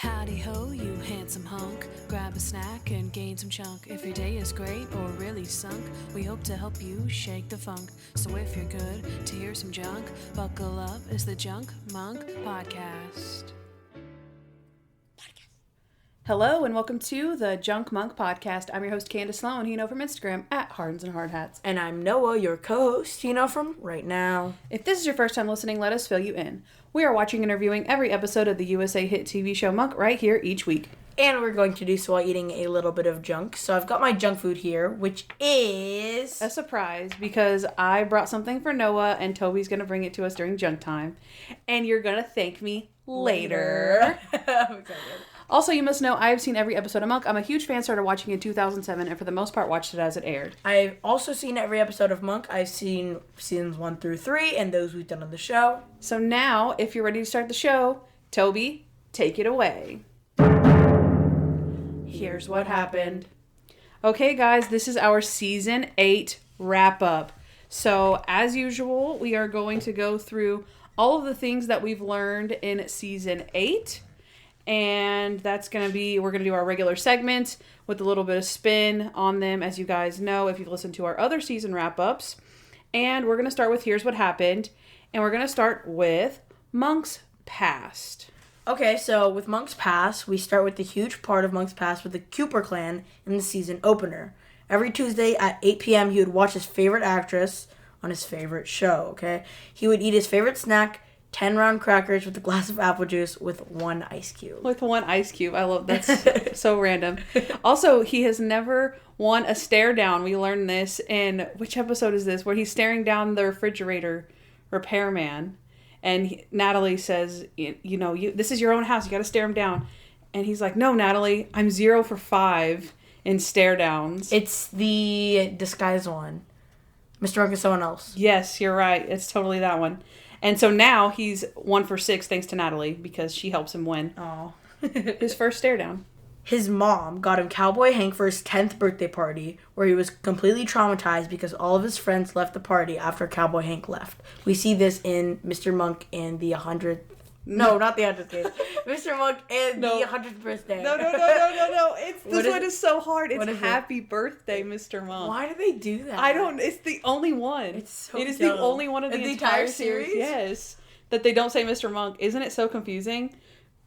Howdy ho, you handsome hunk. Grab a snack and gain some chunk. If your day is great or really sunk, we hope to help you shake the funk. So if you're good to hear some junk, buckle up, it's the Junk Monk Podcast. Hello and welcome to the Junk Monk Podcast. I'm your host Kandyce Sloane, who you know from Instagram at Hardens and Hard Hats. And I'm Noah, your co-host, you know from Right Now. If this is your first time listening, let us fill you in. We are watching and reviewing every episode of the USA hit TV show Monk right here each week. And we're going to do so while eating a little bit of junk. So I've got my junk food here, which is... a surprise, because I brought something for Noah and Toby's going to bring it to us during junk time. And you're going to thank me later. I'm excited. Also, you must know I have seen every episode of Monk. I'm a huge fan, started watching in 2007, and for the most part watched it as it aired. I've also seen every episode of Monk. I've seen seasons 1 through 3 and those we've done on the show. So now, if you're ready to start the show, Toby, take it away. Here's what happened. Okay, guys, this is our Season 8 wrap-up. So, as usual, we are going to go through all of the things that we've learned in Season 8. And that's going to be, we're going to do our regular segment with a little bit of spin on them, as you guys know, if you've listened to our other season wrap-ups. And we're going to start with Here's What Happened. And we're going to start with Monk's Past. Okay, so with Monk's Past, we start with the huge part of Monk's Past with the Cooper clan in the season opener. Every Tuesday at 8 p.m., he would watch his favorite actress on his favorite show, okay? He would eat his favorite snack, 10 round crackers with a glass of apple juice with 1 ice cube. With 1 ice cube. I love that's so random. Also, he has never won a stare down. We learned this in, which episode is this? Where he's staring down the refrigerator repairman. And Natalie says, this is your own house. You got to stare him down. And he's like, no, Natalie, I'm 0 for 5 in stare downs. It's the disguise one. Mr. Monk is someone else. Yes, you're right. It's totally that one. And so now he's 1 for 6 thanks to Natalie because she helps him win. Oh. His first stare down. His mom got him Cowboy Hank for his 10th birthday party, where he was completely traumatized because all of his friends left the party after Cowboy Hank left. We see this in Mr. Monk and the 100th... No, not the 100th case. Mr. Monk and the 100th birthday. No. This one is so hard. It's Happy Birthday, Mr. Monk. Why do they do that? It's the only one. It's so It is dumb. the only one of the entire series. Yes. That they don't say Mr. Monk. Isn't it so confusing?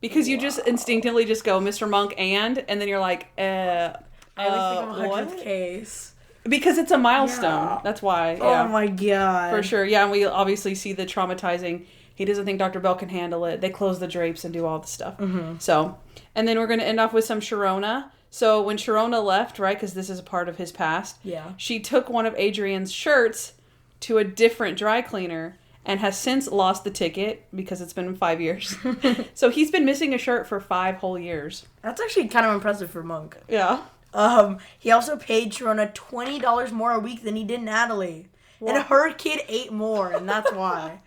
Because you just instinctively just go Mr. Monk and then you're like, I always think of 100th what? case. Because it's a milestone. Yeah. That's why. Yeah. Oh my god. For sure. Yeah, and we obviously see the traumatizing. He doesn't think Dr. Bell can handle it. They close the drapes and do all the stuff. Mm-hmm. So, and then we're going to end off with some Sharona. So when Sharona left, right, because this is a part of his past, she took one of Adrian's shirts to a different dry cleaner and has since lost the ticket because it's been 5 years. So he's been missing a shirt for 5 whole years. That's actually kind of impressive for Monk. Yeah. He also paid Sharona $20 more a week than he did Natalie. What? And her kid ate more, and that's why.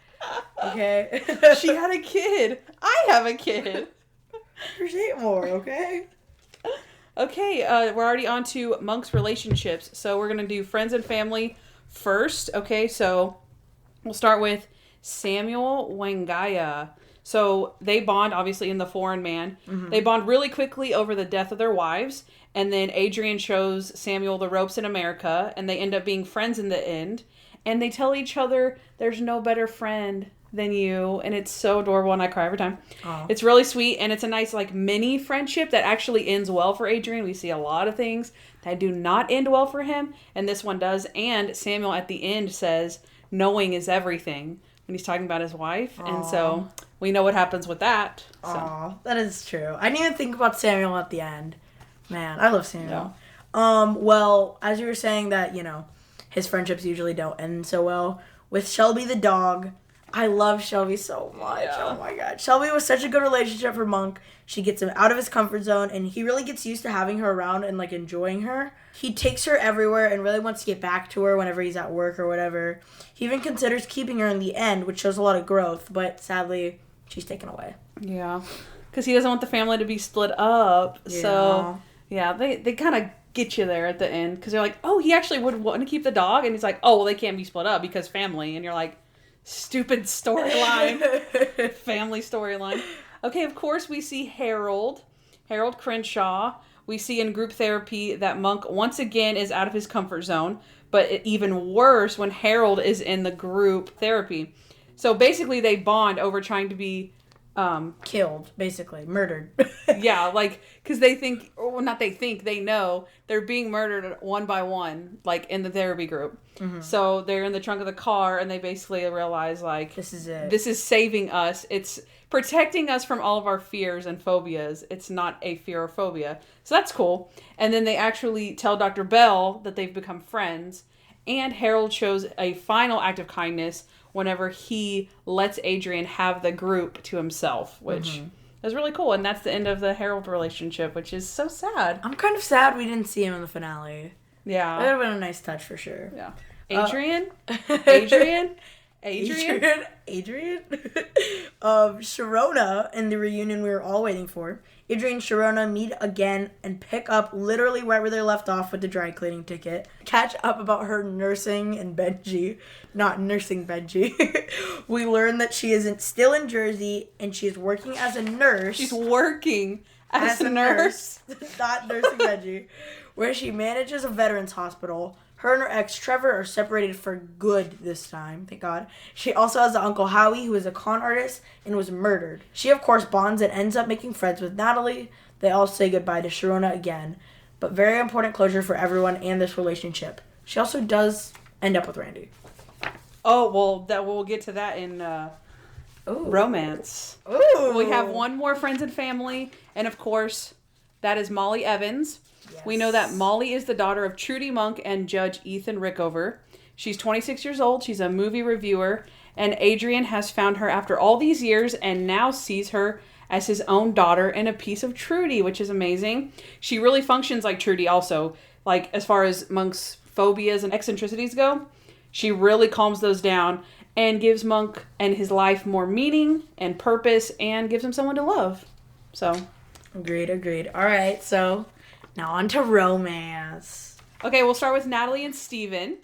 Okay? She had a kid. I have a kid. Hers ate more, okay? Okay, we're already on to Monk's relationships. So we're going to do friends and family first. Okay, so we'll start with Samuel Wangaya. So they bond, obviously, in The Foreign Man. Mm-hmm. They bond really quickly over the death of their wives. And then Adrian shows Samuel the ropes in America. And they end up being friends in the end. And they tell each other, there's no better friend than you. And it's so adorable. And I cry every time. Aww. It's really sweet. And it's a nice, mini friendship that actually ends well for Adrian. We see a lot of things that do not end well for him. And this one does. And Samuel at the end says, knowing is everything. When he's talking about his wife. Aww. And so we know what happens with that. So. Aww, that is true. I didn't even think about Samuel at the end. Man, I love Samuel. Yeah. Well, as you were saying that, his friendships usually don't end so well. With Shelby the dog, I love Shelby so much. Yeah. Oh my god. Shelby was such a good relationship for Monk. She gets him out of his comfort zone, and he really gets used to having her around and, enjoying her. He takes her everywhere and really wants to get back to her whenever he's at work or whatever. He even considers keeping her in the end, which shows a lot of growth, but sadly, she's taken away. Yeah. Because he doesn't want the family to be split up. Yeah. So, yeah, they kind of get you there at the end. Because they're like, oh, he actually would want to keep the dog. And he's like, oh, well, they can't be split up because family. And you're like, stupid storyline. Family storyline. Okay, of course we see Harold Crenshaw. We see in group therapy that Monk once again is out of his comfort zone, but even worse when Harold is in the group therapy. So basically they bond over trying to be killed, basically murdered. Yeah, like, because they know they're being murdered one by one, like in the therapy group. Mm-hmm. So they're in the trunk of the car and they basically realize, like, this is it. This is saving us. It's protecting us from all of our fears and phobias. It's not a fear or phobia. So that's cool. And then they actually tell Dr. Bell that they've become friends. And Harold shows a final act of kindness whenever he lets Adrian have the group to himself, which is really cool. And that's the end of the Harold relationship, which is so sad. I'm kind of sad we didn't see him in the finale. Yeah. That would have been a nice touch for sure. Yeah. Adrian? Adrian? Sharona in the reunion we were all waiting for. Adrian and Sharona meet again and pick up literally right where they left off with the dry cleaning ticket. Catch up about her nursing and Benji. Not nursing Benji. We learn that she isn't still in Jersey and she is working as a nurse. She's working as a nurse. Not nursing Benji. Where she manages a veterans hospital. Her and her ex, Trevor, are separated for good this time, thank God. She also has an Uncle Howie, who is a con artist and was murdered. She, of course, bonds and ends up making friends with Natalie. They all say goodbye to Sharona again. But very important closure for everyone and this relationship. She also does end up with Randy. Oh, well, we'll get to that in romance. Ooh. We have one more friends and family, and of course, that is Molly Evans. Yes. We know that Molly is the daughter of Trudy Monk and Judge Ethan Rickover. She's 26 years old. She's a movie reviewer. And Adrian has found her after all these years and now sees her as his own daughter and a piece of Trudy, which is amazing. She really functions like Trudy also. Like, as far as Monk's phobias and eccentricities go, she really calms those down and gives Monk and his life more meaning and purpose and gives him someone to love. So. Agreed. All right, so now on to romance. Okay, we'll start with Natalie and Steven.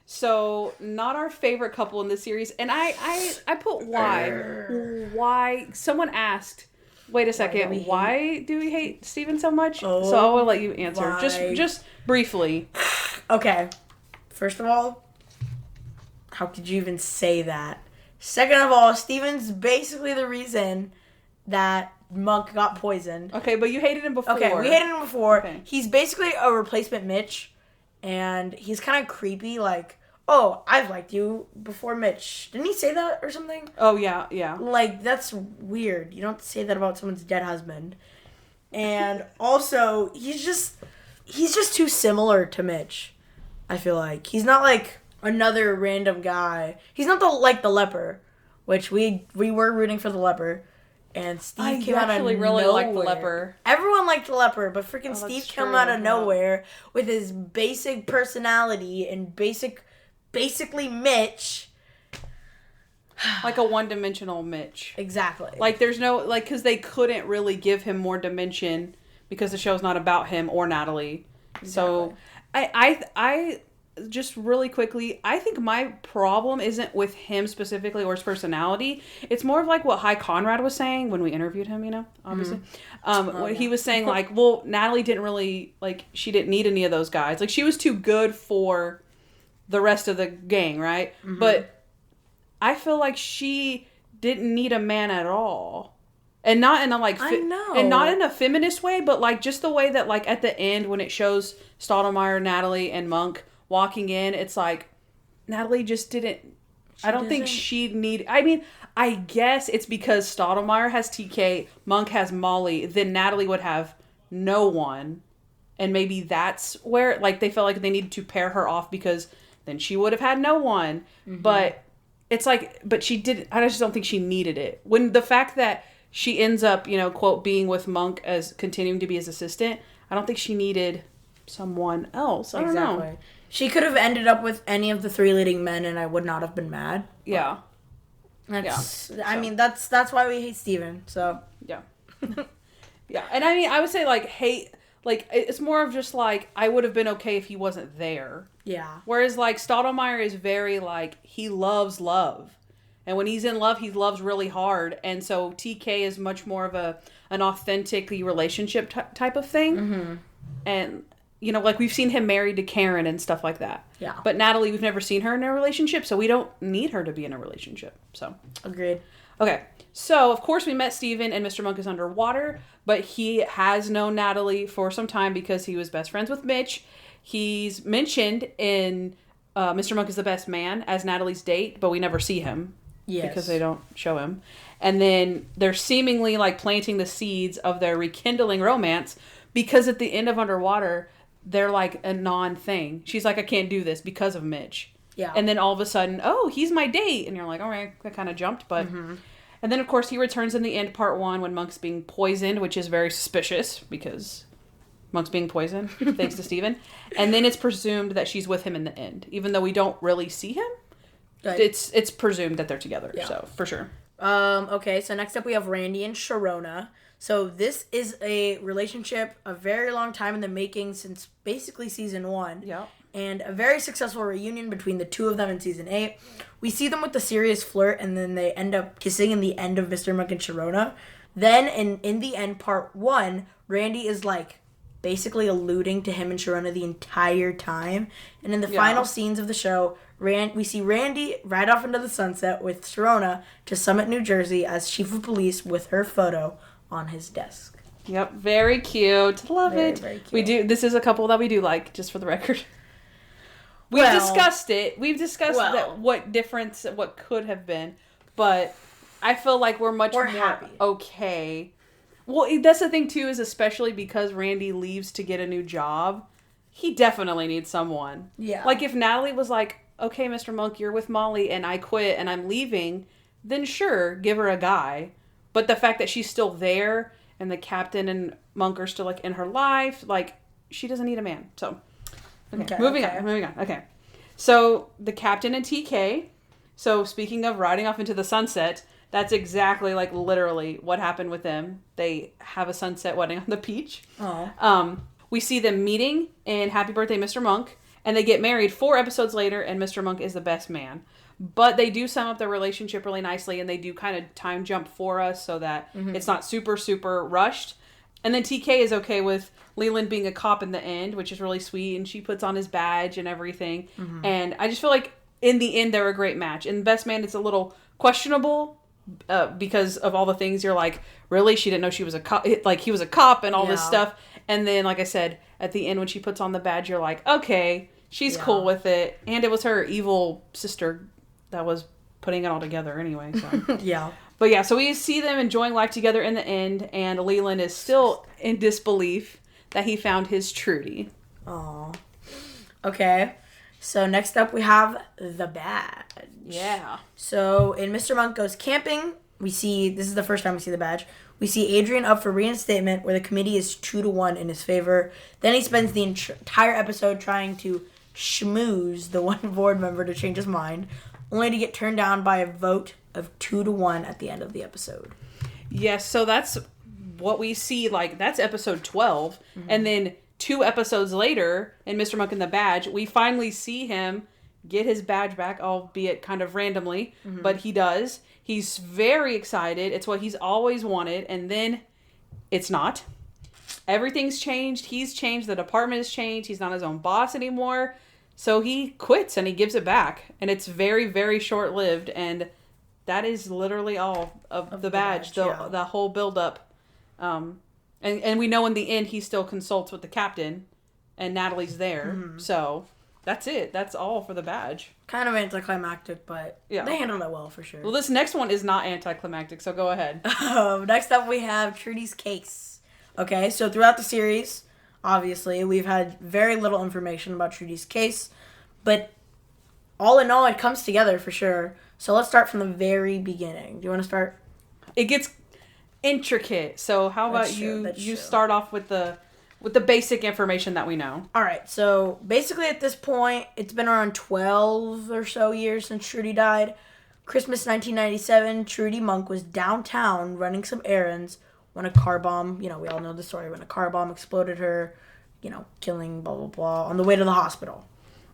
So, not our favorite couple in this series. And I put why. Why? Someone asked, wait a second, why do we hate Steven so much? Oh, so, I will let you answer. Why? Just briefly. Okay. First of all, how could you even say that? Second of all, Steven's basically the reason that Monk got poisoned. Okay, but you hated him before. Okay, we hated him before. Okay. He's basically a replacement Mitch, and he's kind of creepy, like, oh, I've liked you before Mitch. Didn't he say that or something? Oh, yeah. Like, that's weird. You don't say that about someone's dead husband. And also, he's just too similar to Mitch, I feel like. He's not like another random guy. He's not the leper, which we were rooting for the leper. And Steve came out of nowhere. I really liked the leper. Everyone liked the leper, but freaking Steve came out of nowhere with his basic personality and basically Mitch. Like a one-dimensional Mitch. Exactly. Like, there's no, like, because they couldn't really give him more dimension because the show's not about him or Natalie. Exactly. So, I just really quickly, I think my problem isn't with him specifically or his personality. It's more of like what Hi Conrad was saying when we interviewed him, obviously. When he was saying, like, well, Natalie didn't really, like, she didn't need any of those guys. Like, she was too good for the rest of the gang, right? Mm-hmm. But I feel like she didn't need a man at all. And not in a, like, and not in a feminist way, but, like, just the way that, like, at the end when it shows Stottlemyre, Natalie, and Monk walking in, it's like Natalie just didn't. I don't think she need. I mean, I guess it's because Stottlemyre has TK, Monk has Molly, then Natalie would have no one, and maybe that's where, like, they felt like they needed to pair her off because then she would have had no one. Mm-hmm. But it's like, but she didn't. I just don't think she needed it. When the fact that she ends up, quote, being with Monk as continuing to be his assistant, I don't think she needed someone else. I don't know. She could have ended up with any of the three leading men, and I would not have been mad. Yeah. I mean, that's why we hate Steven, so. Yeah. Yeah. And I mean, I would say, like, hate, like, it's more of just, like, I would have been okay if he wasn't there. Yeah. Whereas, like, Stottlemyre is very, like, he loves love. And when he's in love, he loves really hard. And so TK is much more of an authentically relationship type of thing. Mm-hmm. And, like we've seen him married to Karen and stuff like that. Yeah. But Natalie, we've never seen her in a relationship, so we don't need her to be in a relationship. So. Agreed. Okay. So, of course, we met Steven and Mr. Monk is underwater, but he has known Natalie for some time because he was best friends with Mitch. He's mentioned in Mr. Monk is the Best Man as Natalie's date, but we never see him. Yes. Because they don't show him. And then they're seemingly like planting the seeds of their rekindling romance because at the end of Underwater, they're like a non-thing. She's like, I can't do this because of Mitch. Yeah. And then all of a sudden, oh, he's my date. And you're like, all right, that kind of jumped. But And then, of course, he returns in the end, part 1, when Monk's being poisoned, which is very suspicious because Monk's being poisoned, thanks to Steven. And then it's presumed that she's with him in the end, even though we don't really see him. Right. It's presumed that they're together, so for sure. Okay, so next up we have Randy and Sharona. So this is a relationship a very long time in the making since basically season 1. Yeah. And a very successful reunion between the two of them in season 8. We see them with the serious flirt, and then they end up kissing in the end of Mr. Monk and Sharona. Then in the end, part 1, Randy is like basically alluding to him and Sharona the entire time. And in the final scenes of the show, we see Randy ride off into the sunset with Sharona to Summit, New Jersey as chief of police with her photo on his desk. Yep, very cute. Love it. Very cute. We do. This is a couple that we do like, just for the record. We've discussed it. We've discussed what could have been, but I feel like we're more happy. Okay. Well, that's the thing too, is especially because Randy leaves to get a new job, he definitely needs someone. Yeah. Like if Natalie was like, okay, Mr. Monk, you're with Molly and I quit and I'm leaving, then sure, give her a guy. But the fact that she's still there and the captain and Monk are still like in her life, like she doesn't need a man. So, okay. Moving on. Okay. So the captain and TK. So speaking of riding off into the sunset, that's exactly like literally what happened with them. They have a sunset wedding on the beach. Oh. We see them meeting in Happy Birthday, Mr. Monk, and they get married 4 episodes later, and Mr. Monk is the best man. But they do sum up their relationship really nicely, and they do kind of time jump for us so that it's not super, super rushed. And then TK is okay with Leland being a cop in the end, which is really sweet, and she puts on his badge and everything. And I just feel like in the end, they're a great match. In Best Man, it's a little questionable because of all the things you're like, really? She didn't know she was a cop, like he was a cop and all this stuff. And then, like I said, at the end when she puts on the badge, you're like, okay, she's cool with it. And it was her evil sister that was putting it all together anyway. So. Yeah. But yeah, so we see them enjoying life together in the end, and Leland is still in disbelief that he found his Trudy. Aww. Okay. So next up we have the badge. Yeah. So in Mr. Monk Goes Camping, this is the first time we see the badge. We see Adrian up for reinstatement where the committee is 2-1 in his favor. Then he spends the entire episode trying to schmooze the one board member to change his mind, only to get turned down by a vote of 2-1 at the end of the episode. Yes, so that's what we see, like, that's episode 12. And then 2 episodes later, in Mr. Monk and the Badge, we finally see him get his badge back, albeit kind of randomly, but he does. He's very excited. It's what he's always wanted, and then it's not. Everything's changed. He's changed. The department has changed. He's not his own boss anymore. So he quits and he gives it back. And it's very, very short-lived, and that is literally all of the badge, the whole build-up. And we know in the end he still consults with the captain, and Natalie's there. So that's it. That's all for the badge. Kind of anticlimactic, but they handled it well for sure. Well, this next one is not anticlimactic, so go ahead. Next up we have Trudy's case. Okay, so throughout the series, obviously, we've had very little information about Trudy's case, but all in all, it comes together for sure. So let's start from the very beginning. Do you want to start? It gets intricate. So how about you start off with the basic information that we know? All right. So basically at this point, it's been around 12 or so years since Trudy died. Christmas 1997, Trudy Monk was downtown running some errands when a car bomb, we all know the story, when a car bomb exploded her, killing blah, blah, blah, on the way to the hospital.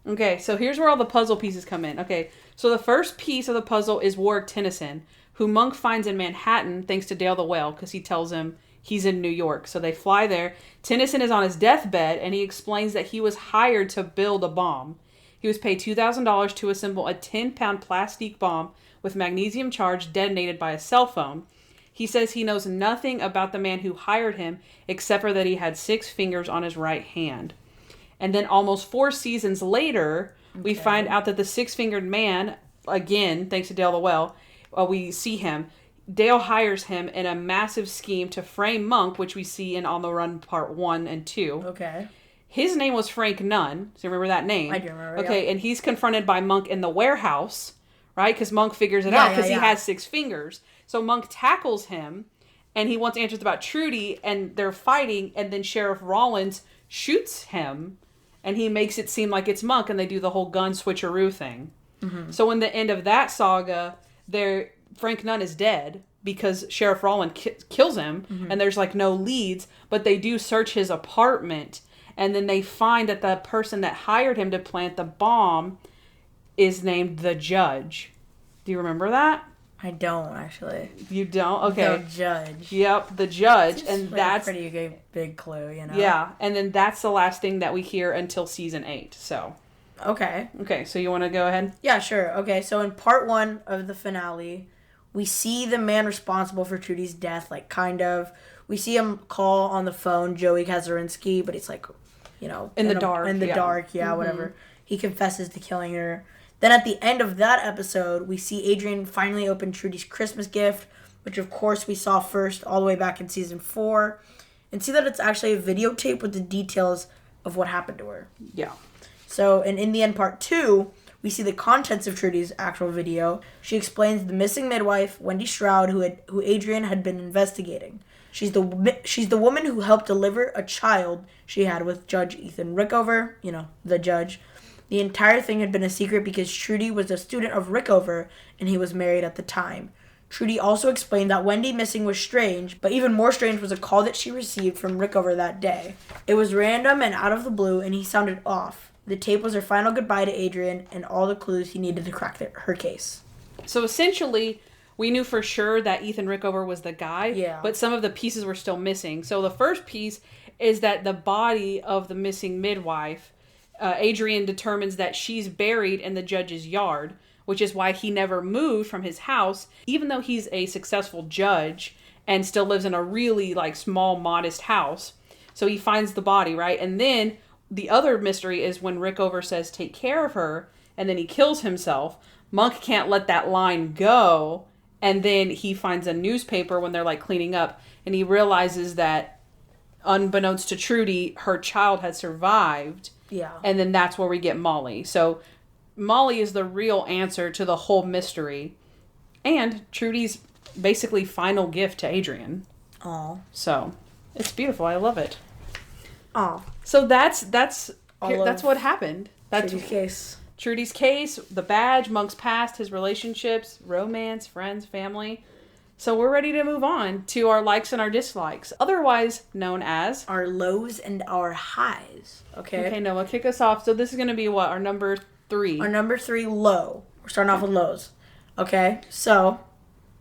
Okay, so here's where all the puzzle pieces come in. Okay, so the first piece of the puzzle is Warwick Tennyson, who Monk finds in Manhattan thanks to Dale the Whale, because he tells him he's in New York. So they fly there. Tennyson is on his deathbed, and he explains that he was hired to build a bomb. He was paid $2,000 to assemble a 10-pound plastic bomb with magnesium charge detonated by a cell phone. He says he knows nothing about the man who hired him, except for that he had 6 fingers on his right hand. And then almost 4 seasons later, we find out that the 6-fingered man, again, thanks to Dale the Whale, we see him. Dale hires him in a massive scheme to frame Monk, which we see in On the Run Part 1 and 2. Okay. His name was Frank Nunn. So you remember that name? I do remember, Okay, yeah. And he's confronted by Monk in the warehouse, right? Because Monk figures it out because he has 6 fingers. So Monk tackles him, and he wants answers about Trudy, and they're fighting, and then Sheriff Rollins shoots him, and he makes it seem like it's Monk, and they do the whole gun switcheroo thing. Mm-hmm. So in the end of that saga, Frank Nunn is dead because Sheriff Rollins kills him, and there's like no leads, but they do search his apartment, and then they find that the person that hired him to plant the bomb is named the Judge. Do you remember that? I don't, actually. You don't? Okay. The Judge. Yep, the Judge. It's and like that's a pretty big clue, you know? Yeah, and then that's the last thing that we hear until season 8. So. Okay, so you want to go ahead? Yeah, sure. Okay, so in part 1 of the finale, we see the man responsible for Trudy's death, like, kind of. We see him call on the phone Joey Kazarinsky, but it's like, you know... In the dark, whatever. He confesses to killing her. Then at the end of that episode, we see Adrian finally open Trudy's Christmas gift, which of course we saw first all the way back in season 4, and see that it's actually a videotape with the details of what happened to her. Yeah. So, and in the end, part 2, we see the contents of Trudy's actual video. She explains the missing midwife, Wendy Stroud, who Adrian had been investigating. She's the woman who helped deliver a child she had with Judge Ethan Rickover, you know, the judge. The entire thing had been a secret because Trudy was a student of Rickover, and he was married at the time. Trudy also explained that Wendy missing was strange, but even more strange was a call that she received from Rickover that day. It was random and out of the blue, and he sounded off. The tape was her final goodbye to Adrian and all the clues he needed to crack her case. So essentially, we knew for sure that Ethan Rickover was the guy, but some of the pieces were still missing. So the first piece is that the body of the missing midwife, Adrian determines that she's buried in the judge's yard, which is why he never moved from his house, even though he's a successful judge and still lives in a really like small, modest house. So he finds the body, right? And then the other mystery is when Rickover says, take care of her, and then he kills himself. Monk can't let that line go. And then he finds a newspaper when they're like cleaning up, and he realizes that unbeknownst to Trudy, her child had survived. Yeah. And then that's where we get Molly. So Molly is the real answer to the whole mystery. And Trudy's basically final gift to Adrian. Aw. So it's beautiful. I love it. Aw. So that's what happened. That's Trudy's case. Trudy's case, the badge, Monk's past, his relationships, romance, friends, family. So we're ready to move on to our likes and our dislikes, otherwise known as our lows and our highs. Okay, Noah, kick us off. So this is going to be what? Our number 3. Our number 3 low. We're starting off with lows. Okay, so.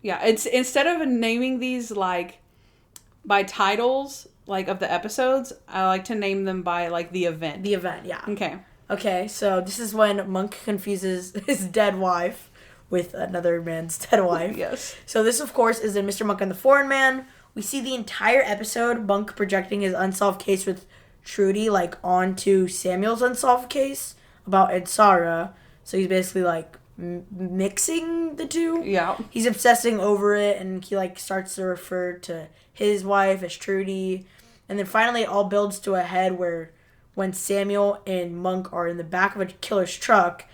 Yeah, it's instead of naming these like by titles like of the episodes, I like to name them by like the event. The event, yeah. Okay. Okay, so this is when Monk confuses his dead wife with another man's dead wife. Yes. So this, of course, is in Mr. Monk and the Foreign Man. We see the entire episode, Monk projecting his unsolved case with Trudy, like, onto Samuel's unsolved case about Ed Sarah. So he's basically, like, mixing the two. Yeah. He's obsessing over it, and he, like, starts to refer to his wife as Trudy. And then finally it all builds to a head where when Samuel and Monk are in the back of a killer's truck.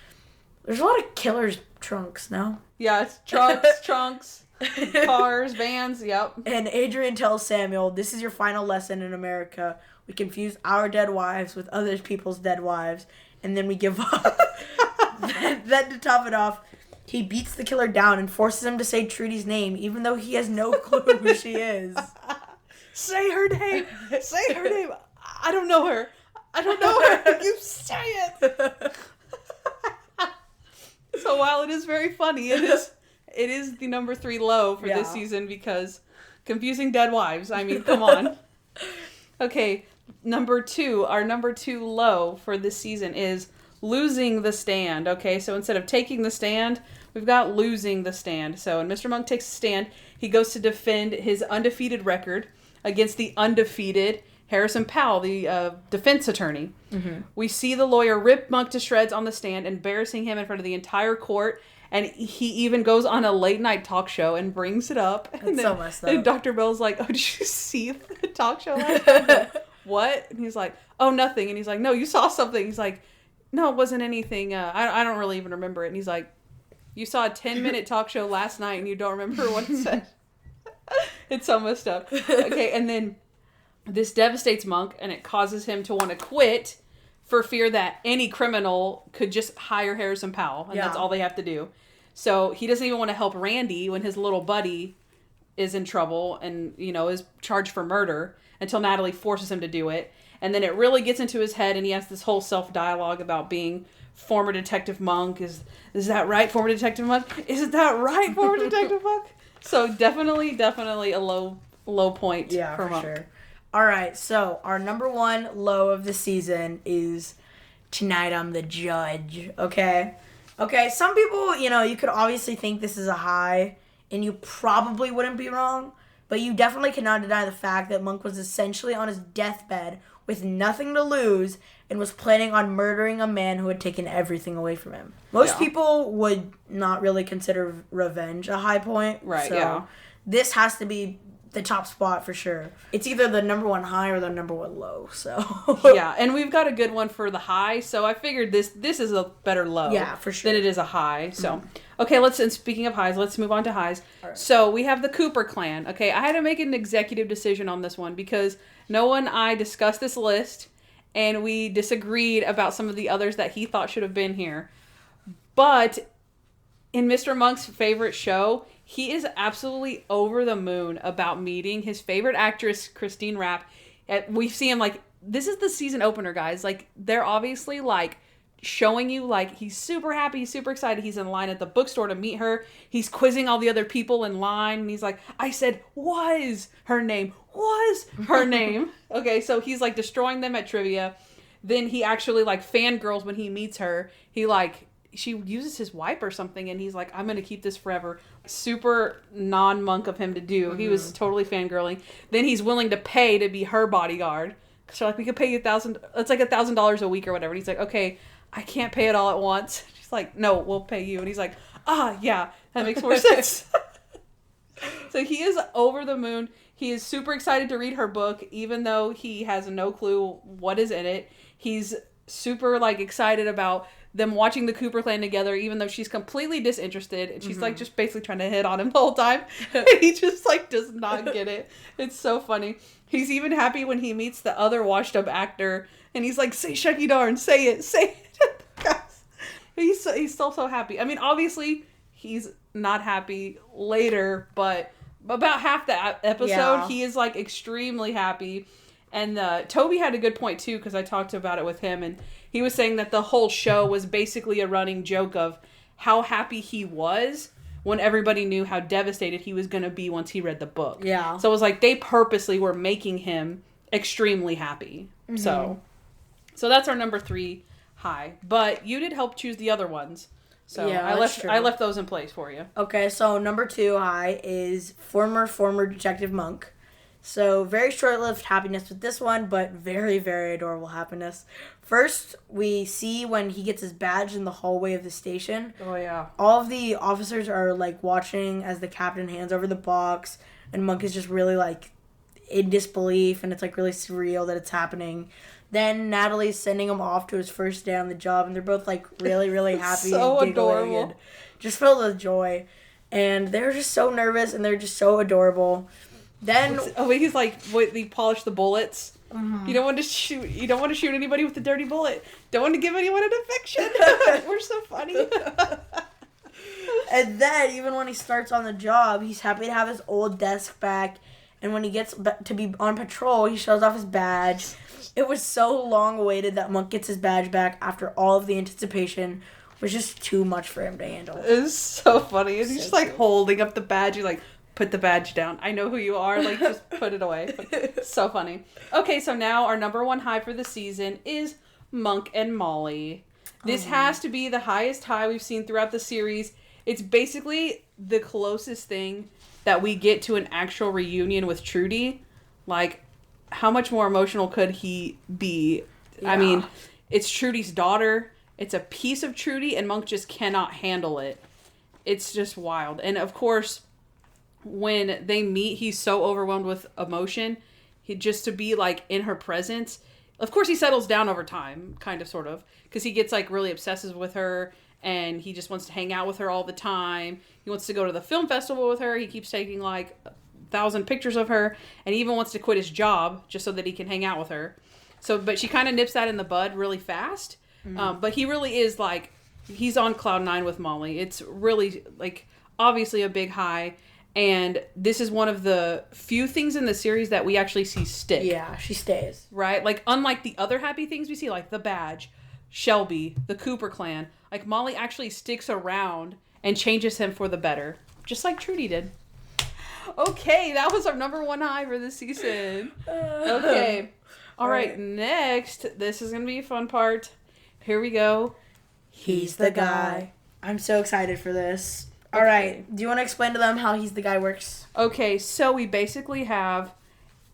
There's a lot of killer's trunks now. Yeah, it's trunks, cars, vans, yep. And Adrian tells Samuel, this is your final lesson in America. We confuse our dead wives with other people's dead wives, and then we give up. Then to top it off, he beats the killer down and forces him to say Trudy's name, even though he has no clue who she is. Say her name. Say her name. I don't know her. You say it. So while it is very funny, it is the number 3 low for this season because confusing dead wives. I mean, come on. Okay, number 2. Our number 2 low for this season is losing the stand. Okay, so instead of taking the stand, we've got losing the stand. So when Mr. Monk takes a stand, he goes to defend his undefeated record against the undefeated Harrison Powell, the defense attorney. Mm-hmm. We see the lawyer rip Monk to shreds on the stand, embarrassing him in front of the entire court. And he even goes on a late night talk show and brings it up. That's so messed up. And Dr. Bell's like, oh, did you see the talk show last night? Like, what? And he's like, oh, nothing. And he's like, no, you saw something. He's like, no, it wasn't anything. I don't really even remember it. And he's like, you saw a 10-minute talk show last night and you don't remember what it said. It's so messed up. Okay, and then this devastates Monk and it causes him to want to quit for fear that any criminal could just hire Harrison Powell. And that's all they have to do. So he doesn't even want to help Randy when his little buddy is in trouble and, is charged for murder until Natalie forces him to do it. And then it really gets into his head and he has this whole self-dialogue about being former Detective Monk. Is that right, former Detective Monk? Is that right, former Detective Monk? So definitely a low point for Monk. Sure. All right, so our number 1 low of the season is Tonight I'm the Judge, okay? Okay, some people, you could obviously think this is a high, and you probably wouldn't be wrong, but you definitely cannot deny the fact that Monk was essentially on his deathbed with nothing to lose and was planning on murdering a man who had taken everything away from him. Most people would not really consider revenge a high point. Right, so this has to be the top spot for sure. It's either the number 1 high or the number 1 low, so. Yeah, and we've got a good one for the high, so I figured this is a better low. Yeah, for sure. Than it is a high, so. Okay, and speaking of highs, let's move on to highs. Right. So we have the Cooper clan. Okay, I had to make an executive decision on this one because Noah and I discussed this list and we disagreed about some of the others that he thought should have been here. But in Mr. Monk's favorite show, he is absolutely over the moon about meeting his favorite actress, Christine Rapp. We see him this is the season opener, guys. They're obviously showing you he's super happy, he's super excited. He's in line at the bookstore to meet her. He's quizzing all the other people in line. And he's like, I said, was her name. Okay, so he's destroying them at trivia. Then he actually fangirls when he meets her. She uses his wipe or something, and he's like, I'm going to keep this forever. Super non-Monk of him to do. Mm-hmm. He was totally fangirling. Then he's willing to pay to be her bodyguard. So we could pay you $1,000. It's $1,000 a week or whatever. And he's like, okay, I can't pay it all at once. She's like, no, we'll pay you. And he's like, yeah, that makes more sense. So he is over the moon. He is super excited to read her book, even though he has no clue what is in it. He's super excited about them watching the Cooper clan together, even though she's completely disinterested and she's just basically trying to hit on him the whole time. He just does not get it. It's so funny. He's even happy when he meets the other washed up actor and he's like, say Shucky Darn, say it. He's still so happy. I mean, obviously he's not happy later, but about half the episode he is extremely happy. And Toby had a good point too, because I talked about it with him, and he was saying that the whole show was basically a running joke of how happy he was when everybody knew how devastated he was going to be once he read the book. Yeah. So it was they purposely were making him extremely happy. Mm-hmm. So that's our number 3 high. But you did help choose the other ones. So yeah, I left those in place for you. Okay, so number 2 high is former Detective Monk. So, very short-lived happiness with this one, but very, very adorable happiness. First, we see when he gets his badge in the hallway of the station. Oh, yeah. All of the officers are, watching as the captain hands over the box, and Monk is just really, in disbelief, and it's, really surreal that it's happening. Then Natalie's sending him off to his first day on the job, and they're both, really, really happy so and giggling adorable. And just filled with joy. And they're just so nervous, and they're just so adorable. Then he's they polish the bullets. Mm-hmm. You don't want to shoot anybody with a dirty bullet. Don't want to give anyone an infection. We're so funny. And then even when he starts on the job, he's happy to have his old desk back. And when he gets to be on patrol, he shows off his badge. It was so long awaited that Monk gets his badge back after all of the anticipation, was just too much for him to handle. It's so funny. And he's just like cute. holding up the badge. You're like, put the badge down. I know who you are. Like, just put it away. So funny. Okay, so now our number one high for the season is Monk and Molly. This has to be the highest high we've seen throughout the series. It's basically the closest thing that we get to an actual reunion with Trudy. Like, how much more emotional could he be? Yeah. I mean, it's Trudy's daughter. It's a piece of Trudy, and Monk just cannot handle it. It's just wild. And of course, when they meet, he's so overwhelmed with emotion. Just to be like in her presence. Of course, he settles down over time, kind of, sort of, because he gets like really obsessive with her, and he just wants to hang out with her all the time. He wants to go to the film festival with her. He keeps taking like 1,000 pictures of her, and he even wants to quit his job just so that he can hang out with her. So, but she kind of nips that in the bud really fast. But he really is like, he's on cloud 9 with Molly. It's really like obviously a big high. And this is one of the few things in the series that we actually see stick. Yeah, she stays. Right? Like, unlike the other happy things we see, like the badge, Shelby, the Cooper clan, like Molly actually sticks around and changes him for the better. Just like Trudy did. Okay, that was our number one high for this season. Okay. All right, next. This is going to be a fun part. Here we go. He's the guy. I'm so excited for this. All right. Do you want to explain to them how He's the Guy works? Okay, so we basically have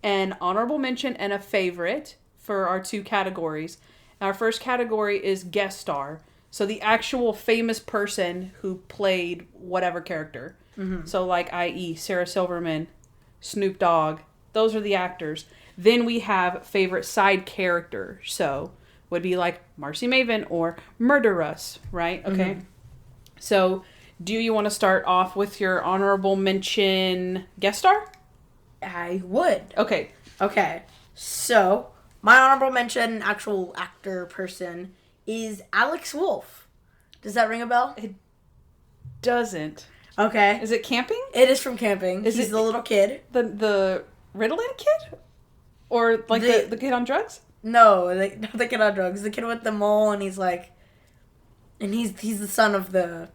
an honorable mention and a favorite for our two categories. Our first category is guest star. So the actual famous person who played whatever character. Mm-hmm. So like i.e. Sarah Silverman, Snoop Dogg. Those are the actors. Then we have favorite side character. So would be like Marcy Maven or Murder Us, right? Okay. Mm-hmm. So do you want to start off with your honorable mention guest star? I would. Okay. Okay. So, my honorable mention, actual actor person, is Alex Wolff. Does that ring a bell? It doesn't. Okay. Is it Camping? It is from Camping. He's the little kid. The Ritalin kid? Or like the kid on drugs? No, not the kid on drugs. The kid with the mole, and he's like... And he's the son of the...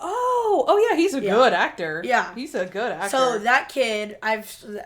Oh yeah, he's a good actor. Yeah. He's a good actor. So that kid,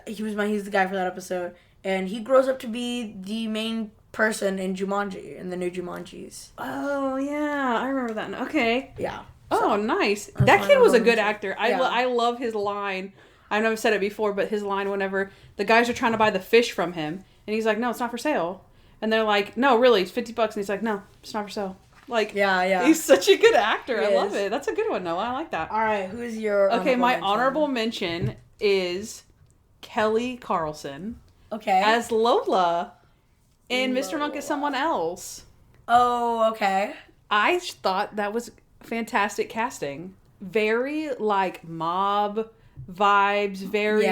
he's the guy for that episode, and he grows up to be the main person in Jumanji, in the new Jumanjis. Oh yeah, I remember that. Okay. Yeah. Oh, nice. That kid was a good actor. I love his line. I know I've said it before, but his line whenever the guys are trying to buy the fish from him, and he's like, "No, it's not for sale," and they're like, "No, really, it's $50," and he's like, "No, it's not for sale." Like, yeah. He's such a good actor. I love it. That's a good one, Noah. I like that. All right, who's your honorable mention is Kelly Carlson. Okay. As Lola in Mr. Monk is Someone Else. Oh, okay. I thought that was fantastic casting. Very, like, mob vibes. Very,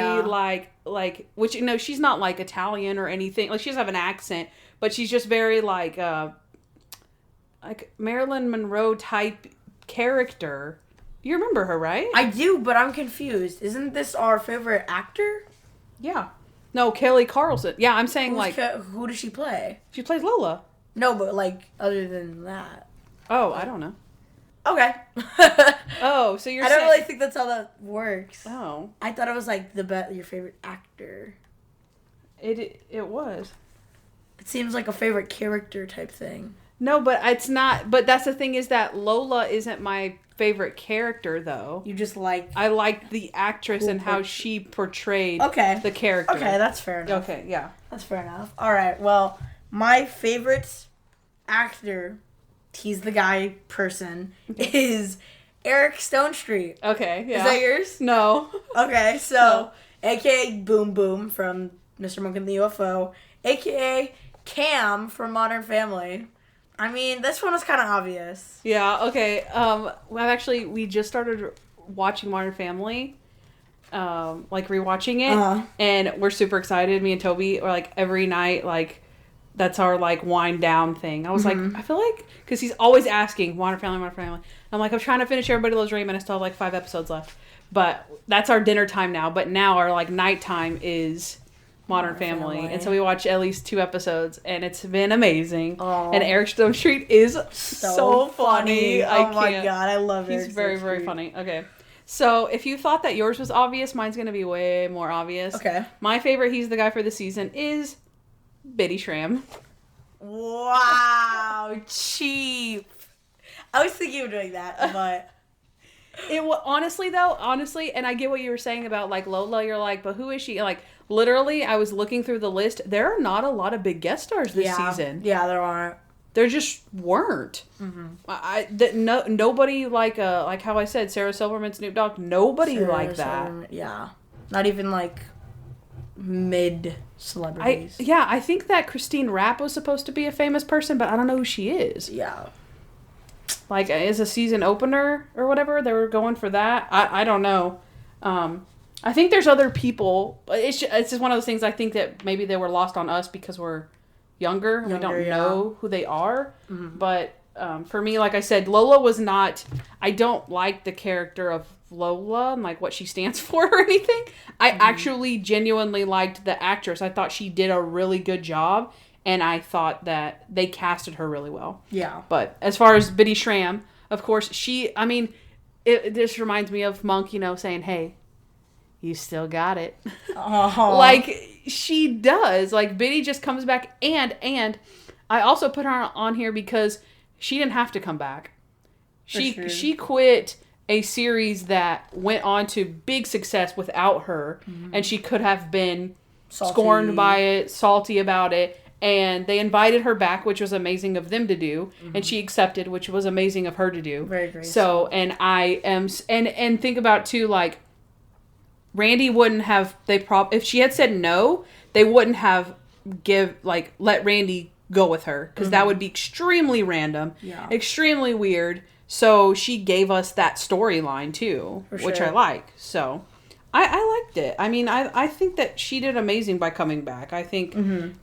like, which, you know, she's not, like, Italian or anything. Like, she doesn't have an accent, but she's just very, like Marilyn Monroe type character. You remember her, right? I do, but I'm confused. Isn't this our favorite actor? Yeah. No, Kelly Carlson. Yeah, I'm saying who does she play? She plays Lola. No, but like other than that. Oh, I don't know. Okay. Oh, so you're I saying... don't really think that's how that works. Oh. I thought it was like your favorite actor. It was. It seems like a favorite character type thing. No, but it's not. But that's the thing is that Lola isn't my favorite character, though. You just like... I liked the actress and how she portrayed the character. Okay, that's fair enough. Okay, yeah. That's fair enough. All right, well, my favorite actor, he's the guy person, is Eric Stonestreet. Okay, yeah. Is that yours? No. Okay, so, a.k.a. Boom Boom from Mr. Monk and the UFO, a.k.a. Cam from Modern Family. I mean, this one was kind of obvious. Yeah, okay. We just started watching Modern Family, like rewatching it, and we're super excited. Me and Toby are like every night, like that's our like wind down thing. I was like, I feel like because he's always asking Modern Family, Modern Family. I'm like, I'm trying to finish Everybody Loves Raymond. I still have like 5 episodes left, but that's our dinner time now. But now our like nighttime is Modern Family. And so we watched at least 2 episodes, and it's been amazing. Oh. And Eric Stone Street is so funny. Oh my god, I love Eric. He's very, very funny. Okay. So if you thought that yours was obvious, mine's going to be way more obvious. Okay. My favorite, he's the guy for the season, is Bitty Schramm. Wow, cheap. I was thinking of doing that, but... Honestly, and I get what you were saying about, like, Lola, you're like, but who is she? Like, literally, I was looking through the list. There are not a lot of big guest stars this season. Yeah, there aren't. There just weren't. Mm-hmm. Nobody like how I said, Sarah Silverman, Snoop Dogg, nobody like that. Yeah. Not even, like, mid-celebrities. I think that Christine Rapp was supposed to be a famous person, but I don't know who she is. Yeah. Like, as a season opener or whatever, they were going for that. I don't know. I think there's other people. It's just one of those things I think that maybe they were lost on us because we're younger and we don't know who they are. Mm-hmm. But for me, like I said, Lola was not... I don't like the character of Lola and, like, what she stands for or anything. I actually genuinely liked the actress. I thought she did a really good job. And I thought that they casted her really well. Yeah. But as far as Bitty Schramm, of course, this reminds me of Monk, saying, hey, you still got it. Oh. Like, she does. Like, Bitty just comes back. And I also put her on here because she didn't have to come back. She quit a series that went on to big success without her. Mm-hmm. And she could have been scorned by it, salty about it. And they invited her back, which was amazing of them to do. Mm-hmm. And she accepted, which was amazing of her to do. Very great. So, and I am... And think about, too, like... Randy wouldn't have... if she had said no, they wouldn't have let Randy go with her. Because that would be extremely random. Yeah. Extremely weird. So, she gave us that storyline, too. Which I like. So... I liked it. I mean, I think that she did amazing by coming back. I think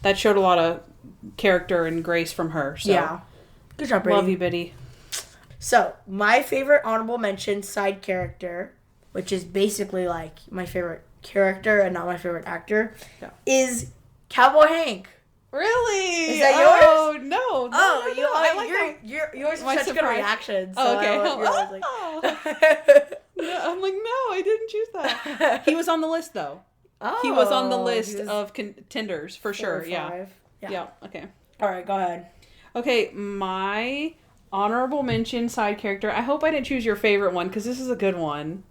that showed a lot of character and grace from her. So. Yeah. Good job, Brady. Love you, Bitty. So, my favorite honorable mention side character, which is basically like my favorite character and not my favorite actor, is Cowboy Hank. Really? Is that yours? Oh, no. Yours was such a good reaction. So okay. No, I'm like, no, I didn't choose that. He was on the list, though. Oh. He was on the list of contenders, for sure. Yeah. Okay. All right, go ahead. Okay, my honorable mention side character. I hope I didn't choose your favorite one, because this is a good one.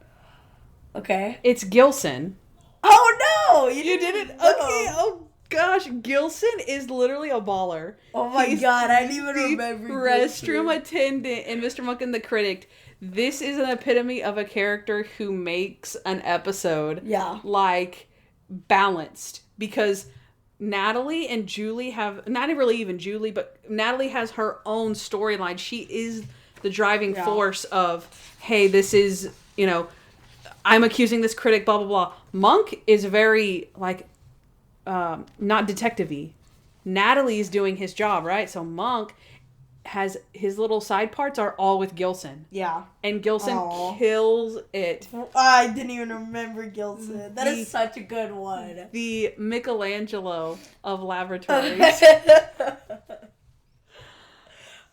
Okay. It's Gilson. Oh, no! You didn't? Okay, oh. Gosh, Gilson is literally a baller. Oh my god, I didn't even remember. Restroom attendant in Mr. Monk and the Critic. This is an epitome of a character who makes an episode like balanced, because Natalie and Julie have, not really even Julie, but Natalie has her own storyline. She is the driving force of, hey, this is, I'm accusing this critic, blah, blah, blah. Monk is very, like, not detective-y. Natalie's doing his job, right? So Monk has his little side parts are all with Gilson. Yeah. And Gilson kills it. I didn't even remember Gilson. That is such a good one. The Michelangelo of laboratories.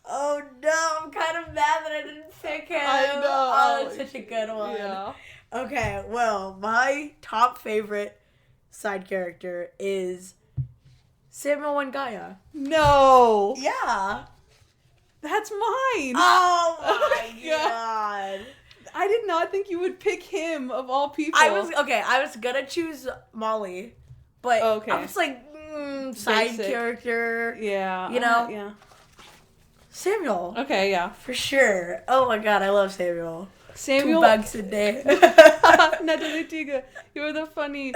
Oh no, I'm kind of mad that I didn't pick him. I know. Oh, that's such a good one. Yeah. Okay, well, my top favorite side character is Samuel Wangaya. No. Yeah. That's mine. Oh my god. I did not think you would pick him of all people. I was gonna choose Molly, but I was like, side character. Yeah. Yeah. Samuel. Okay, yeah. For sure. Oh my god, I love Samuel. 2 bags a day. Natalie Tiga, you're the funny.